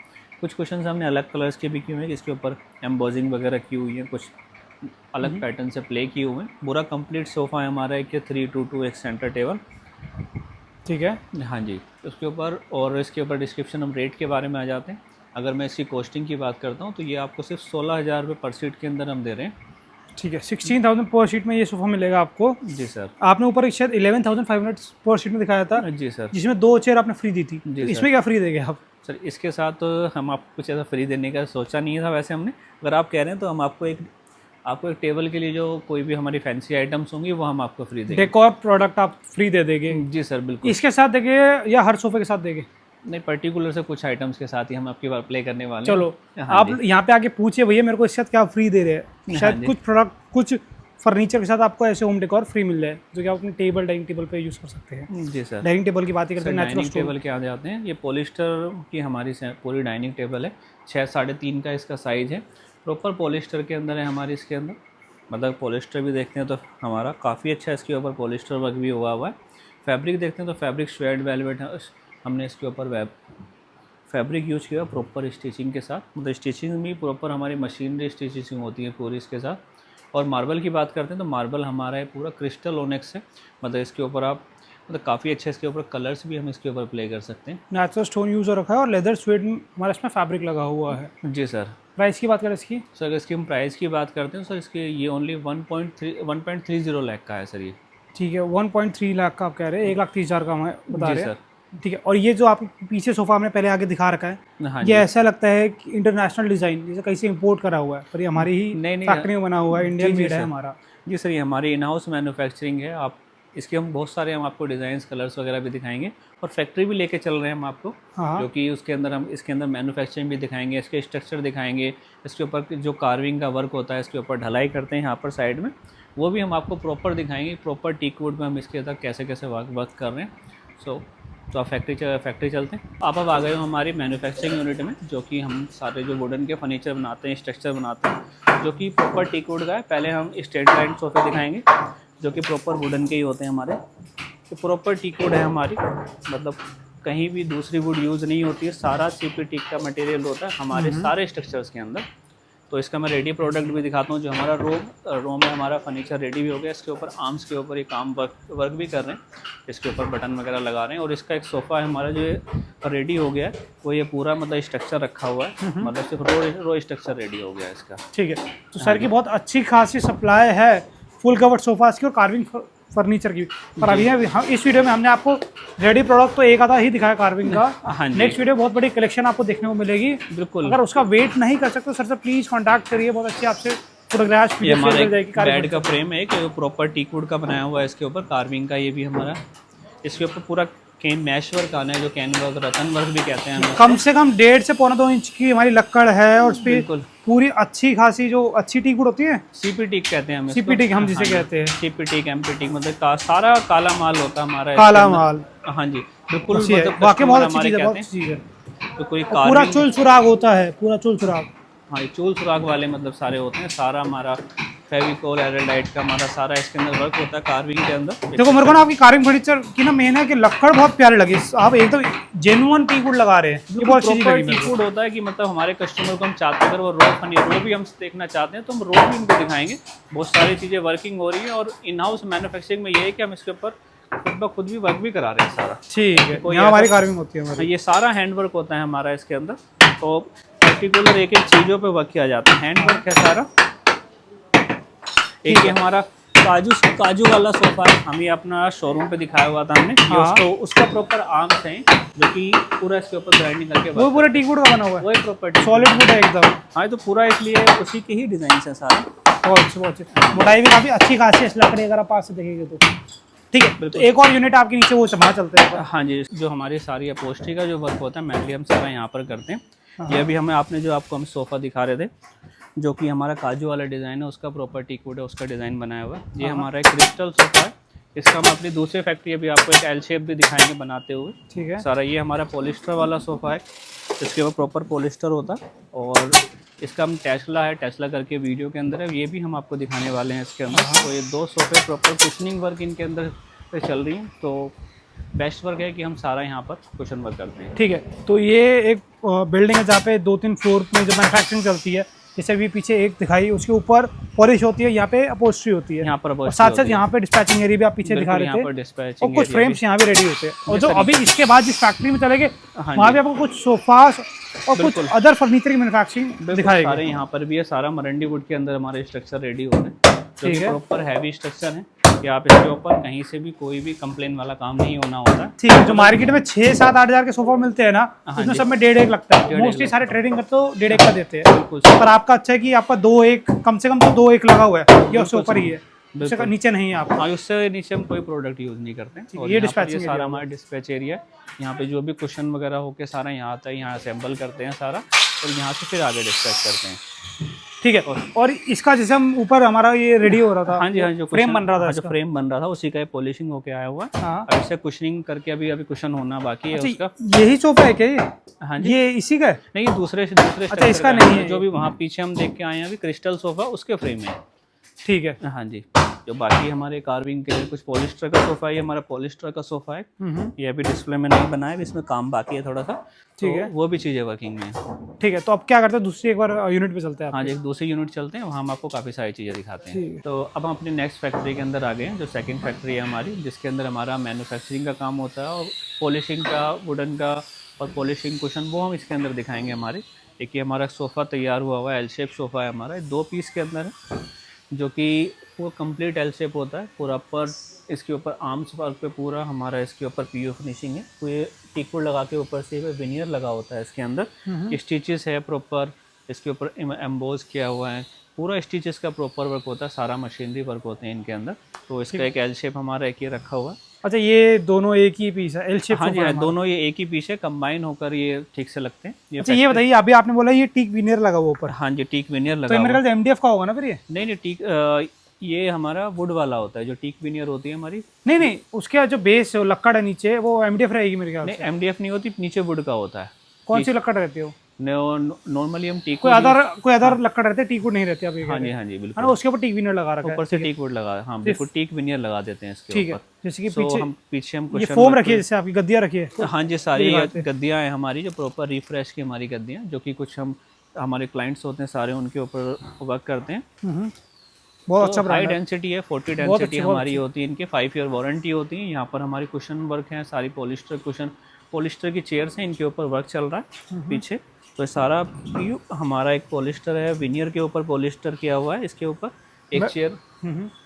कुछ क्वेश्चन हमने अलग कलर्स के भी किए हुए हैं, इसके ऊपर एम्बोजिंग वगैरह की हुई है, कुछ अलग पैटर्न से प्ले किए हुए हैं। पूरा कंप्लीट सोफ़ा है हमारा एक 3-2-2 एक सेंटर टेबल। ठीक है, हाँ जी, उसके ऊपर और इसके ऊपर डिस्क्रिप्शन हम रेट के बारे में आ जाते हैं। अगर मैं इसकी कॉस्टिंग की बात करता हूँ तो ये आपको सिर्फ 16,000 रुपये पर सीट के अंदर हम दे रहे हैं। ठीक है, 16,000 पर सीट में ये सोफ़ा मिलेगा आपको। जी सर, आपने ऊपर शायद 11,500 पर सीट में दिखाया था। जी सर, जिसमें 2 चेयर आपने फ्री दी थी। जी तो इसमें क्या फ्री देंगे आप? सर इसके साथ तो हम आपको कुछ ऐसा फ्री देने का सोचा नहीं था वैसे हमने। अगर आप कह रहे हैं तो हम आपको एक टेबल के लिए जो कोई भी हमारी फैंसी आइटम्स होंगी वो हम आपको फ्री देंगे। डेकोर प्रोडक्ट आप फ्री दे देंगे? जी सर बिल्कुल। इसके साथ देंगे या हर सोफे के साथ देंगे? नहीं, पर्टिकुलर से कुछ आइटम्स के साथ ही हम आपकी बार प्ले करने वाले चलो हैं। आप यहाँ पे आके पूछिए, भैया मेरे को इसके साथ क्या फ्री दे रहे हैं। शायद कुछ प्रोडक्ट, कुछ फर्नीचर के साथ आपको ऐसे होम डेकोर फ्री मिल जाए, जो कि आप अपने डाइनिंग टेबल पे यूज़ कर सकते हैं। जी सर, डाइनिंग टेबल की बात ही करते हैं, डाइनिंग टेबल के आ जाते हैं। ये पॉलिस्टर की हमारी पूरी डाइनिंग टेबल है। 6-3.5 का इसका साइज़ है। प्रॉपर पॉलिस्टर के अंदर है हमारी इसके अंदर। मतलब पॉलिस्टर भी देखते हैं तो हमारा काफ़ी अच्छा इसके ऊपर पॉलिस्टर वर्क भी हुआ हुआ है। फैब्रिक देखते हैं तो फैब्रिक स्वेड वेलवेट हमने इसके ऊपर फैब्रिक यूज़ किया प्रॉपर स्टिचिंग के साथ। मतलब स्टिचिंग भी प्रॉपर हमारी मशीनरी स्टिचिंग होती है पूरी इसके साथ। और मार्बल की बात करते हैं तो मार्बल हमारा है पूरा क्रिस्टल ओनेक्स है। मतलब इसके ऊपर आप मतलब काफ़ी अच्छे इसके ऊपर कलर्स भी हम इसके ऊपर प्ले कर सकते हैं। नेचुरल स्टोन यूज़ हो रखा है और लेदर स्वेट हमारा इसमें फैब्रिक लगा हुआ है। जी सर। प्राइस की बात करें इसकी? सर अगर इसकी हम प्राइस की बात करते हैं सर, इसके ये ओनली 1.30 लाख का है सर ये। ठीक है, 1.3 लाख का आप कह रहे हैं, 1,30,000 का हम बता रहे हैं। सर। ठीक है, और ये जो आप पीछे सोफा हमने पहले आगे दिखा रखा है, हाँ ये ऐसा लगता है कि इंटरनेशनल डिज़ाइन जैसे कहीं से इंपोर्ट करा हुआ है, पर ये हमारी ही फैक्ट्री में बना हुआ है, इंडियन मेड है हमारा। जी सर, ये हमारी इन हाउस मैन्युफैक्चरिंग है। आप इसके हम बहुत सारे हम आपको डिज़ाइंस कलर्स वगैरह भी दिखाएंगे और फैक्ट्री भी लेके चल रहे हैं हम आपको। हाँ। जो कि उसके अंदर हम इसके अंदर मैन्युफैक्चरिंग भी दिखाएंगे, इसके स्ट्रक्चर दिखाएंगे, इसके ऊपर जो कार्विंग का वर्क होता है, इसके ऊपर ढलाई करते हैं यहाँ पर साइड में, वो भी हम आपको प्रॉपर दिखाएंगे। प्रॉपर टीक वुड में हम इसके अंदर कैसे कैसे वर्क कर रहे हैं। तो आप फैक्ट्री चलते हैं। आप अब आ गए हो हमारी मैन्युफैक्चरिंग यूनिट में, जो कि हम सारे जो वुडन के फर्नीचर बनाते हैं, स्ट्रक्चर बनाते हैं, जो कि प्रॉपर टीक वुड का है। पहले हम स्ट्रेट लाइन सोफे दिखाएंगे, जो कि प्रॉपर वुडन के ही होते हैं हमारे। तो प्रॉपर टीक वुड है हमारी, मतलब कहीं भी दूसरी वुड यूज़ नहीं होती है, सारा सीपी टीक का मटेरियल होता है हमारे सारे स्ट्रक्चर्स के अंदर। तो इसका मैं रेडी प्रोडक्ट भी दिखाता हूँ। जो हमारा रो में हमारा फर्नीचर रेडी भी हो गया। इसके ऊपर आर्म्स के ऊपर ये काम वर्क भी कर रहे हैं, इसके ऊपर बटन वगैरह लगा रहे हैं। और इसका एक सोफ़ा है हमारा जो रेडी हो गया है, वो ये पूरा मतलब स्ट्रक्चर रखा हुआ है, मतलब सिर्फ रो स्ट्रक्चर रेडी हो गया है इसका। ठीक है, तो सर की बहुत अच्छी खासी सप्लाई है फुल कवर्ड सोफास की और कार्विंग फर्नीचर की। पर अभी हम इस वीडियो में हमने आपको रेडी प्रोडक्ट तो एक आधा ही दिखाया कार्विंग का। हाँ जी। नेक्स्ट वीडियो बहुत बड़ी कलेक्शन आपको देखने को मिलेगी। बिल्कुल। अगर उसका वेट नहीं कर सकते सर से प्लीज़ कॉन्टैक्ट करिए, बहुत अच्छी आपसे फोटोग्राफ्स ये हमारा बेड का फ्रेम है कि प्रॉपर टीक वुड का बनाया हुआ है। इसके ऊपर कार्विंग का ये भी हमारा, इसके ऊपर पूरा मैश वर्क आना है, जो कैन वर्क, रतन वर्क भी कहते हैं हम। कम से कम 1.5 से 1.25 इंच की हमारी लक्कड़ है और उस पर पूरी अच्छी खासी जो अच्छी टीक वुड होती है, सीपी टीक कहते हैं हम। सीपी टीक हम जिसे कहते हैं, सीपी टीक, एमपी टीक, मतलब सारा काला माल होता है हमारा, काला माल। हाँ जी बिल्कुल, वाकई बहुत अच्छी चीज़ है, बहुत अच्छी चीज़ है। तो कोई पूरा चुल सुराग होता है, पूरा चुल सुराग। हाँ, ये चूल सुराग वाले मतलब सारे होते हैं। सारा हमारा फेविकोल एरालाइट का हमारा सारा इसके अंदर वर्क होता है कार्विंग के अंदर। देखो मेरे को ना आपकी कार्विंग फर्नीचर की ना मेन है कि लक्कड़ बहुत प्यारी लगी, आप एकदम जेन्युइन टीक वुड लगा रहे हैं, ये बहुत अच्छी चीज़ लगी। टीक वुड होता है कि मतलब हमारे कस्टमर को हम चाहते हैं, अगर वो रो भी हम देखना चाहते हैं तो हम रो भी उनको दिखाएंगे। बहुत सारी चीज़ें वर्किंग हो रही है और इन हाउस मैन्युफैक्चरिंग में ये है कि हम इसके ऊपर खुद भी वर्क भी करा रहे हैं सारा। ठीक है, यहाँ हमारी कार्विंग होती है हमारी। ये सारा हैंड वर्क होता है हमारा इसके अंदर। तो पर्टिकुलर एक एक चीज़ों पे वर्क किया जाता है, हैंड वर्क है सारा। एक ये हमारा काजू वाला सोफा है, हम ये अपना शोरूम पे दिखाया हुआ था हमने। हाँ। तो उसका प्रॉपर आर्म्स है, जो कि पूरा इसके ऊपर ग्राइंडिंग करके वो पूरा टीक वुड का बना हुआ है, वही प्रॉपर सॉलिड वुड है एकदम। हाँ, तो पूरा इसलिए उसी के ही डिजाइन है सारा। बहुत अच्छी मोटाई भी काफ़ी अच्छी खासी है इस लकड़ी, अगर आप पास से देखेंगे तो। ठीक है, तो एक और यूनिट आपके नीचे वो वहाँ चलते हैं। हाँ जी, जो हमारी सारी अपहोस्ट्री का जो वर्क होता है मेनली हम सारा यहाँ पर करते हैं। ये अभी हमें आपने जो आपको हम सोफ़ा दिखा रहे थे, जो कि हमारा काजू वाला डिज़ाइन है, उसका प्रॉपर टीक वुड है, उसका डिज़ाइन बनाया हुआ है। ये हमारा एक क्रिस्टल सोफ़ा है, इसका हम अपनी दूसरी फैक्ट्री अभी आपको एक एल शेप भी दिखाएंगे बनाते हुए। ठीक है सारा। ये हमारा पॉलिस्टर वाला सोफ़ा है, इसके ऊपर प्रॉपर पॉलिस्टर होता है। और इसका हम टेस्ला है, टेस्ला करके वीडियो के अंदर है, ये भी हम आपको दिखाने वाले हैं इसके अंदर। तो ये दो सोफ़े प्रॉपर कुशनिंग वर्क इनके अंदर चल रही है। तो बेस्ट वर्क है कि हम सारा यहाँ पर कुशन वर्क करते हैं। ठीक है, तो ये एक बिल्डिंग है जहाँ पे 2-3 फ्लोर में जो मैन्युफैक्चरिंग चलती है, जैसे अभी पीछे एक दिखाई, उसके ऊपर पॉलिश होती है, यहाँ पे अपहोस्ट्री होती है, यहाँ पर साथ साथ यहाँ पे डिस्पैचिंग एरिया भी आप पीछे दिखा रहे थे, और कुछ फ्रेम्स यहाँ पे रेडी होते हैं। और जो अभी इसके बाद जिस फैक्ट्री में चलेंगे वहाँ पे आपको कुछ सोफास और कुछ अदर फर्नीचर की मैन्युफैक्चरिंग दिखाएगी। सारे यहाँ पर भी है, सारा मरंडी वुड के अंदर हमारे स्ट्रक्चर रेडी हो रहे हैं। ठीक है, प्रॉपर हैवी स्ट्रक्चर है कि आप इसके ऊपर कहीं से भी कोई भी कंप्लेन वाला काम नहीं होना होता। ठीक है, जो मार्केट में 6-7-8 हज़ार के सोफा मिलते हैं ना, उसमें सब में 1.5 लगता है। मोस्टली सारे ट्रेडिंग करते हो 1.5 का देते हैं। बिल्कुल, पर आपका अच्छा है कि आपका 2-1 कम से कम तो 2-1 लगा हुआ है, ये उससे ऊपर ही है, उससे नीचे नहीं है आपका। उससे नीचे हम कोई प्रोडक्ट यूज नहीं करते। और ये डिस्पैचिंग सारा हमारा डिस्पैच एरिया है। यहाँ पे जो भी कुशन वगैरह होके सारा यहाँ आता है, यहाँ असेंबल करते हैं सारा, और यहाँ से फिर आगे डिस्पैच करते हैं। ठीक है, और इसका जैसे हम ऊपर हमारा ये रेडी हो रहा था। हाँ जी, हाँ, जो फ्रेम बन रहा था, जो फ्रेम बन रहा था उसी का पॉलिशिंग होके आया हुआ है। हाँ। अब इसे कुशनिंग करके अभी कुशन होना बाकी है। उसका यही सोफा है क्या ये? हाँ जी, ये इसी का है? नहीं, दूसरे अच्छा, इसका नहीं है। जो भी वहाँ पीछे हम देख के आए हैं अभी क्रिस्टल सोफा, उसके फ्रेम है। ठीक है। हाँ जी। जो बाकी हमारे कार्विंग के कुछ पॉलिस्टर का सोफ़ा है, ये हमारा पॉलिस्टर का सोफ़ा है। ये अभी डिस्प्ले में नहीं बना है, इसमें काम बाकी है थोड़ा सा। ठीक है। वो भी चीज़ें वर्किंग में है। ठीक है, तो अब क्या करते हैं, दूसरी एक बार यूनिट पे चलते हैं हाँ आप। जी, एक दूसरी यूनिट चलते हैं, वहाँ हम आपको काफ़ी सारी चीज़ें दिखाते ठीक हैं। है। तो अब हम अपनी नेक्स्ट फैक्ट्री के अंदर आ गए हैं, जो सेकंड फैक्ट्री है हमारी, जिसके अंदर हमारा मैन्युफैक्चरिंग का काम होता है और पॉलिशिंग का, वुडन का और पॉलिशिंग कुशन, वो हम इसके अंदर दिखाएंगे हमारे। एक ये हमारा सोफ़ा तैयार हुआ है, एल शेप सोफ़ा है हमारा, 2 पीस के अंदर है, जो कि वो कंप्लीट एल शेप होता है पूरा। पर इसके ऊपर आर्म्स वर्क पे पूरा हमारा इसके ऊपर पीओ फिनिशिंग है। तो ये टीक वुड लगा के ऊपर से विनियर लगा होता है इसके अंदर। स्टिचेस है प्रॉपर, इसके ऊपर एम्बोज किया हुआ है, पूरा स्टिचेस का प्रॉपर वर्क होता है, सारा मशीनरी वर्क होते हैं इनके अंदर। तो इसका एक एल शेप हमारा एक ये रखा हुआ है। अच्छा, ये दोनों एक ही पीस है, एल शेप? हाँ जी, हाँ, दोनों ये एक ही पीस है, कंबाइन होकर ये ठीक से लगते हैं। अच्छा, ये बताइए, अभी आपने बोला ये टीक विनियर लगा हुआ ऊपर। हाँ जी, टीक विनियर लगा तो मेरे ख्याल से एमडीएफ का होगा ना फिर ये? नहीं नहीं, टीक ये हमारा वुड वाला होता है, जो टीक विनियर होती है हमारी। नहीं, उसके जो बेस है, लक्कड़ है नीचे, वो एमडीएफ रहेगी मेरे ख्याल से। नहीं, एमडीएफ नहीं होती, नीचे वुड का होता है। कौन सी लक्कड़ रहती है वो? नॉर्मली हम टीक कोई अदर लक्कड़ रहते हैं, टीक वुड नहीं रहती अभी? हाँ जी, हाँ जी, बिल्कुल। उसके ऊपर टीक विनियर लगा रखा है, ऊपर से टीक वुड लगा, हाँ बिल्कुल, टीक विनियर लगा देते हैं इसके ऊपर। ठीक है। जैसे कि पीछे हम ये फोम रखी है, जैसे आपकी गद्दियाँ रखी है। हाँ जी, सारी गद्दियाँ हैं हमारी, जो प्रॉपर रिफ्रेश की हमारी गद्दियाँ, जो कि कुछ हम हमारे क्लाइंट्स होते हैं सारे, उनके ऊपर वर्क करते हैं। बहुत अच्छा हाई डेंसिटी है, 40 डेंसिटी हमारी होती है इनकी, 5 ईयर वारंटी होती है। यहाँ पर हमारी कुशन वर्क है, सारी पॉलिस्टर कुशन, पॉलिस्टर की चेयर्स हैं, इनके ऊपर वर्क चल रहा है पीछे। तो सारा हमारा एक पॉलिस्टर है, विनियर के ऊपर पॉलिस्टर किया हुआ है, इसके ऊपर एक चेयर।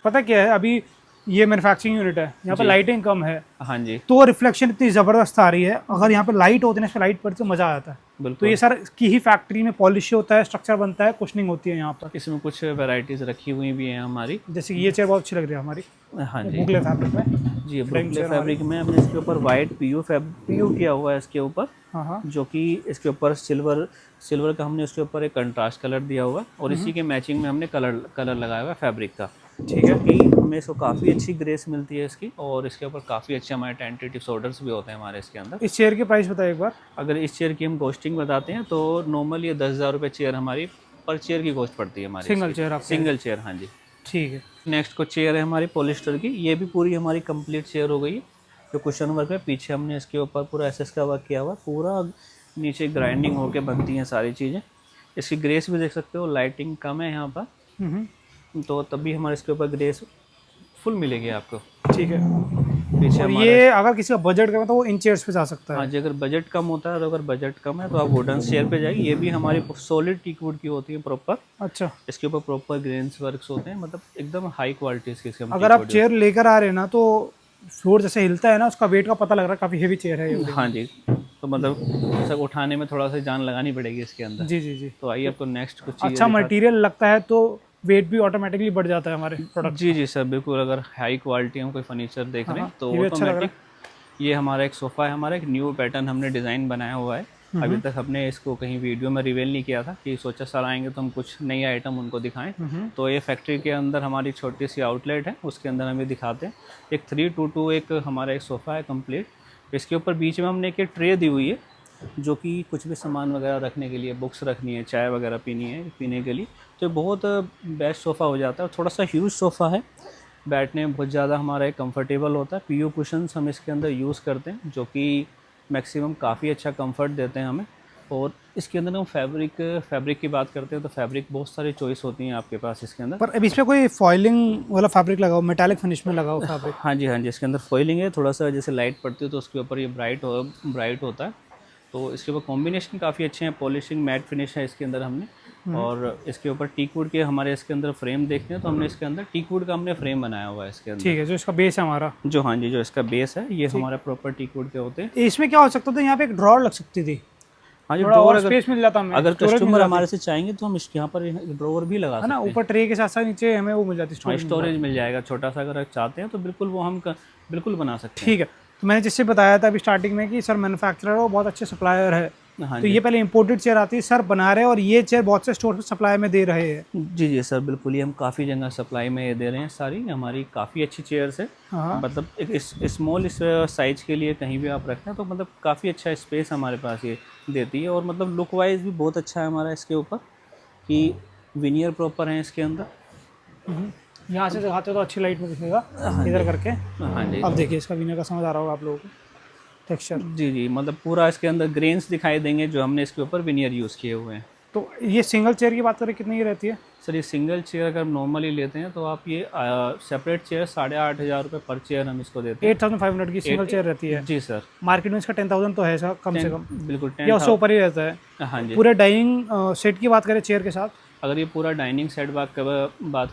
पता क्या है, अभी ये मैन्युफैक्चरिंग यूनिट है, यहाँ पे लाइटिंग कम है। हाँ जी, तो रिफ्लेक्शन इतनी ज़बरदस्त आ रही है। अगर यहाँ पे लाइट होती है ना, इस पे लाइट पड़ती तो मज़ा आता है। तो ये सर की ही फैक्ट्री में पॉलिश होता है, स्ट्रक्चर बनता है, कुशनिंग होती है यहाँ पर। इसमें कुछ वैरायटीज़ रखी हुई भी हैं हमारी, जैसे कि ये चेयर बहुत अच्छी लग रही है हमारी। हाँ जी, बुकले फैब्रिक में। जी, बुकले फैब्रिक में हमने इसके ऊपर वाइट पीयू किया हुआ है इसके ऊपर। हाँ, जो कि इसके ऊपर सिल्वर का हमने उसके ऊपर एक कंट्रास्ट कलर दिया हुआ है, और इसी के मैचिंग में हमने कलर लगाया हुआ है फैब्रिक का। ठीक है, कि हमें इसको काफ़ी अच्छी ग्रेस मिलती है इसकी, और इसके ऊपर काफ़ी अच्छे हमारे टेंटेटिव ऑर्डर्स भी होते हैं हमारे इसके अंदर। इस चेयर की प्राइस बताइए एक बार। अगर इस चेयर की हम कॉस्टिंग बताते हैं तो नॉर्मल ये 10,000 रुपये चेयर हमारी पर चेयर की कॉस्ट पड़ती है हमारी। Single chair? हाँ जी। ठीक है। नेक्स्ट को चेयर है हमारी पॉलिस्टर की, ये भी पूरी हमारी कंप्लीट चेयर हो गई है, जो कुशन वर्क है। पीछे हमने इसके ऊपर पूरा एसएस का वर्क किया हुआ, पूरा नीचे ग्राइंडिंग होके बनती हैं सारी चीज़ें। इसकी ग्रेस भी देख सकते हो, लाइटिंग कम है यहाँ पर, तो तभी हमारे इसके ऊपर ग्रेस फुल मिलेगी आपको। ठीक है। पीछे और ये अगर किसी का बजट कम है तो वो इन चेयर्स पे जा सकता है? हाँ जी, अगर बजट कम होता है, तो अगर बजट कम है तो आप वुडन चेयर पे जाइए। ये भी हमारी सॉलिड टीक वुड की होती है प्रॉपर। अच्छा। इसके ऊपर प्रॉपर ग्रेन्स वर्क्स होते हैं, मतलब एकदम हाई क्वालिटी इसकी। अगर आप चेयर लेकर आ रहे हैं ना, तो फ्लोर जैसे हिलता है ना, उसका वेट का पता लग रहा है, काफ़ी हेवी चेयर है ये। हाँ जी, तो मतलब सब उठाने में थोड़ा सा जान लगानी पड़ेगी इसके अंदर। जी। तो आइए आपको नेक्स्ट कुछ चीज़। अच्छा मटेरियल लगता है तो वेट भी ऑटोमेटिकली बढ़ जाता है हमारे प्रोडक्ट। जी सर, बिल्कुल। अगर हाई क्वालिटी हम कोई फर्नीचर देख रहे हैं तो ऑटोमेटिक। ये हमारा एक सोफ़ा है, हमारा एक न्यू पैटर्न हमने डिज़ाइन बनाया हुआ है। अभी तक हमने इसको कहीं वीडियो में रिवील नहीं किया था, कि सोचा सर आएंगे तो हम कुछ नई आइटम उनको दिखाएं। तो ये फैक्ट्री के अंदर हमारी छोटी सी आउटलेट है, उसके अंदर हम ये दिखाते हैं। एक 322 एक हमारा एक सोफ़ा है कंप्लीट। इसके ऊपर बीच में हमने एक ट्रे दी हुई है, जो कि कुछ भी सामान वगैरह रखने के लिए, बुक्स रखनी है, चाय वगैरह पीने के लिए, तो बहुत बेस्ट सोफ़ा हो जाता है। थोड़ा सा ह्यूज सोफ़ा है, बैठने में बहुत ज़्यादा हमारा एक कंफर्टेबल होता है। पीयू कुशन्स हम इसके अंदर यूज़ करते हैं, जो कि मैक्सिमम काफ़ी अच्छा कंफर्ट देते हैं हमें। और इसके अंदर हम फैब्रिक की बात करते हैं तो फैब्रिक बहुत सारी चॉइस होती हैं आपके पास इसके अंदर। पर अब इसमें कोई फॉइलिंग वाला फैब्रिक लगा हो, मेटालिक फिनिश में लगा हो फैब्रिक? हाँ जी, इसके अंदर फॉइलिंग है। थोड़ा सा जैसे लाइट पड़ती है तो उसके ऊपर ये ब्राइट होता है। तो इसके ऊपर कॉम्बिनेशन काफ़ी अच्छे हैं। पॉलिशिंग मैट फिनिश है इसके अंदर हमने, और इसके ऊपर टीक वुड के हमारे इसके अंदर फ्रेम देखते हैं तो हमने इसके अंदर टीक वुड का हमने फ्रेम बनाया हुआ है इसके अंदर। ठीक है, जो इसका बेस है हमारा। जो हाँ जी, जो इसका बेस है ये हमारा प्रॉपर टीक वुड के होते हैं। इसमें क्या हो सकता था, यहाँ पे एक ड्रॉर लग सकती थी। हाँ जी, ड्रॉर स्पेस मिल जाता हमें। अगर कस्टमर हमारे से चाहेंगे तो हम इसके यहाँ पर ड्रॉवर भी लगा सकते हैं। ऊपर ट्रे के साथ साथ नीचे हमें वो मिल जाती है, स्टोरेज मिल जाएगा छोटा सा। अगर चाहते हैं तो बिल्कुल वो हम बिल्कुल बना सकते हैं। ठीक है। तो मैंने जिससे बताया था अभी स्टार्टिंग में कि सर मैन्युफैक्चरर वो बहुत अच्छे सप्लायर है। हाँ तो ये पहले इंपोर्टेड चेयर आती है, सर बना रहे हैं, और ये चेयर बहुत से स्टोर पे सप्लाई में दे रहे हैं। जी सर, बिल्कुल। ये हम काफ़ी जगह सप्लाई में दे रहे हैं। सारी हमारी काफ़ी अच्छी चेयर्स है। हाँ। मतलब एक स्मॉल साइज के लिए कहीं भी आप रखते हैं तो मतलब काफ़ी अच्छा स्पेस हमारे पास ये देती है। और मतलब लुक वाइज भी बहुत अच्छा है हमारा इसके ऊपर, कि विनियर प्रॉपर है इसके अंदर। यहाँ से दिखाते हो तो अच्छी लाइट में दिखेगा इधर करके। हाँ जी। अब देखिए इसका विनर का समझ आ रहा होगा आप लोगों को, टेक्सचर। जी जी, मतलब पूरा इसके अंदर ग्रेन्स दिखाई देंगे जो हमने इसके ऊपर विनियर यूज़ किए हुए हैं। तो ये सिंगल चेयर की बात करें कितनी की रहती है? सर ये सिंगल चेयर अगर नॉर्मली लेते हैं तो आप ये सेपरेट चेयर 8,500 रुपये पर चेयर हम इसको देते हैं। 8500 की सिंगल चेयर रहती है। जी सर। मार्केट में इसका 10,000 तो है इसका कम से कम, बिल्कुल या उससे ऊपर ही रहता है। हाँ जी। पूरे डाइनिंग सेट की बात करें चेयर के साथ, अगर ये पूरा डाइनिंग सेट बात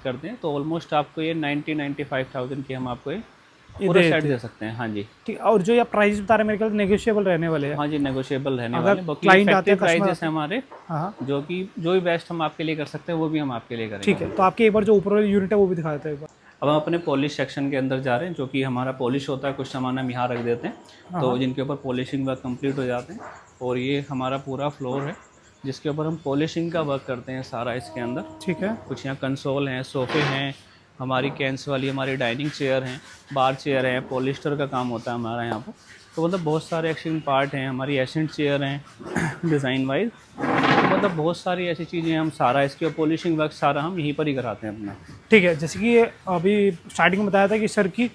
करते हैं तो ऑलमोस्ट आपको ये 90-95,000 की हम आपको ये पूरा सेट दे सकते हैं। हाँ जी। ठीक। और जो ये प्राइस बता रहे हैं मेरे ख्याल नेगोशिएबल रहने वाले हैं। हाँ जी, नेगोशिएबल रहने अगर वाले हैं। बाकी client आते हैं, प्राइजेस हैं हमारे, हाँ जो भी बेस्ट हम आपके लिए कर सकते हैं वो भी हम आपके लिए करेंगे। ठीक है। तो आपके एक बार जो ऊपर वाली यूनिट है वो भी दिखा देते हैं एक बार। अब हम अपने पॉलिश सेक्शन के अंदर जा रहे हैं, जो कि हमारा पॉलिश होता है। कुछ सामान हम यहाँ रख देते हैं तो जिनके ऊपर पॉलिशिंग वर्क कंप्लीट हो जाते हैं। और ये हमारा पूरा फ्लोर है जिसके ऊपर हम पॉलिशिंग का वर्क करते हैं सारा इसके अंदर। ठीक है। कुछ यहाँ कंसोल हैं, सोफ़े हैं, हमारी कैंस वाली हमारी डाइनिंग चेयर हैं, बार चेयर हैं, पॉलिस्टर का काम होता है हमारा यहाँ पर। तो मतलब बहुत सारे एक्सचेंज पार्ट हैं, हमारी एसेंट चेयर हैं डिज़ाइन वाइज। मतलब बहुत सारी ऐसी चीज़ें हम सारा इसके पॉलिशिंग वर्क सारा हम यहीं पर ही कराते हैं अपना। ठीक है। जैसे कि अभी स्टार्टिंग में बताया था कि सर की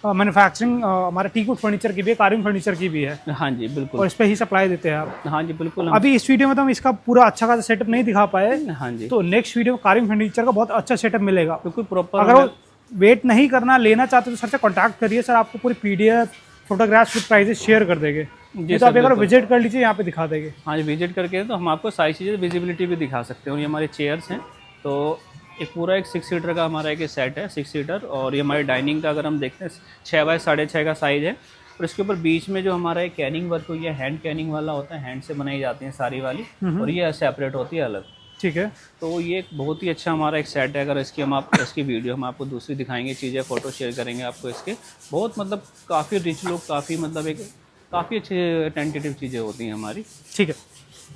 मैन्युफैक्चरिंग हमारे टीकवुड फर्नीचर की भी है, कार्विंग फर्नीचर की भी है, हाँ जी बिल्कुल। और इस पे ही सप्लाई देते हैं आप। हाँ जी बिल्कुल। अभी इस वीडियो में तो हम इसका पूरा अच्छा खासा सेटअप नहीं दिखा पाए, हाँ जी। तो नेक्स्ट वीडियो में कार्विंग फर्नीचर का बहुत अच्छा सेटअप मिलेगा। बिल्कुल प्रॉपर। अगर वो वेट नहीं करना लेना चाहते तो सर से कॉन्टैक्ट करिए, सर आपको पूरी PDF photographs with prices share कर देंगे। जी तो आप सर, एक बार बिल्कुल। विजिट कर लीजिए, यहाँ पे दिखा देंगे। हाँ जी, विजिट करके तो हम आपको सारी चीज़ें विजिबिलिटी भी दिखा सकते हैं। और ये हमारे चेयर्स हैं, तो एक पूरा एक 6 सीटर का हमारा एक सेट है, 6 सीटर। और ये हमारी डाइनिंग का अगर हम देखते हैं 6 बाय 6.5 का साइज़ है। और इसके ऊपर बीच में जो हमारा एक कैनिंग वर्क हुई है, हैंड कैनिंग वाला होता है, हैंड से बनाई जाती है सारी वाली, और ये सेपरेट होती है अलग। ठीक है। तो ये एक बहुत ही अच्छा हमारा एक सेट है। अगर इसकी इसकी वीडियो हम आपको दूसरी दिखाएंगे, चीज़ें फ़ोटो शेयर करेंगे आपको इसके। बहुत मतलब काफ़ी रिच लुक, काफ़ी मतलब एक काफ़ी अच्छे टेंटेटिव चीज़ें होती हैं हमारी। ठीक है।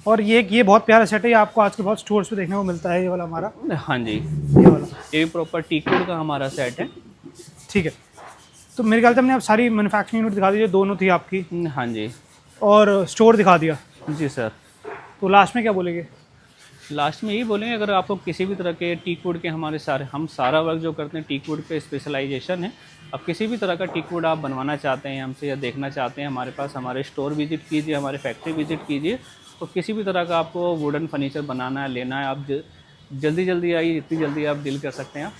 और ये बहुत प्यारा सेट है, ये आपको आजकल बहुत स्टोर्स पे देखने को मिलता है, ये वाला हमारा। हाँ जी, ये वाला ये प्रॉपर टीकवुड का हमारा सेट है। ठीक है। तो मेरे ख्याल से हमने आप सारी मैन्युफैक्चरिंग यूनिट दिखा दी, जो दोनों थी आपकी, हाँ जी। और स्टोर दिखा दिया। जी सर। तो लास्ट में क्या बोलेंगे? लास्ट में यही बोलेंगे, अगर आपको किसी भी तरह के टीकवुड के हमारे हम सारा वर्क जो करते हैं टीकवुड पे स्पेशलाइजेशन है। अब किसी भी तरह का टीकवुड आप बनवाना चाहते हैं हमसे या देखना चाहते हैं हमारे पास, हमारे स्टोर विजिट कीजिए, हमारे फैक्ट्री विजिट कीजिए। और किसी भी तरह का आपको वुडन फर्नीचर बनाना है, लेना है, आप जल्दी आइए, जितनी जल्दी आप डील कर सकते हैं आप।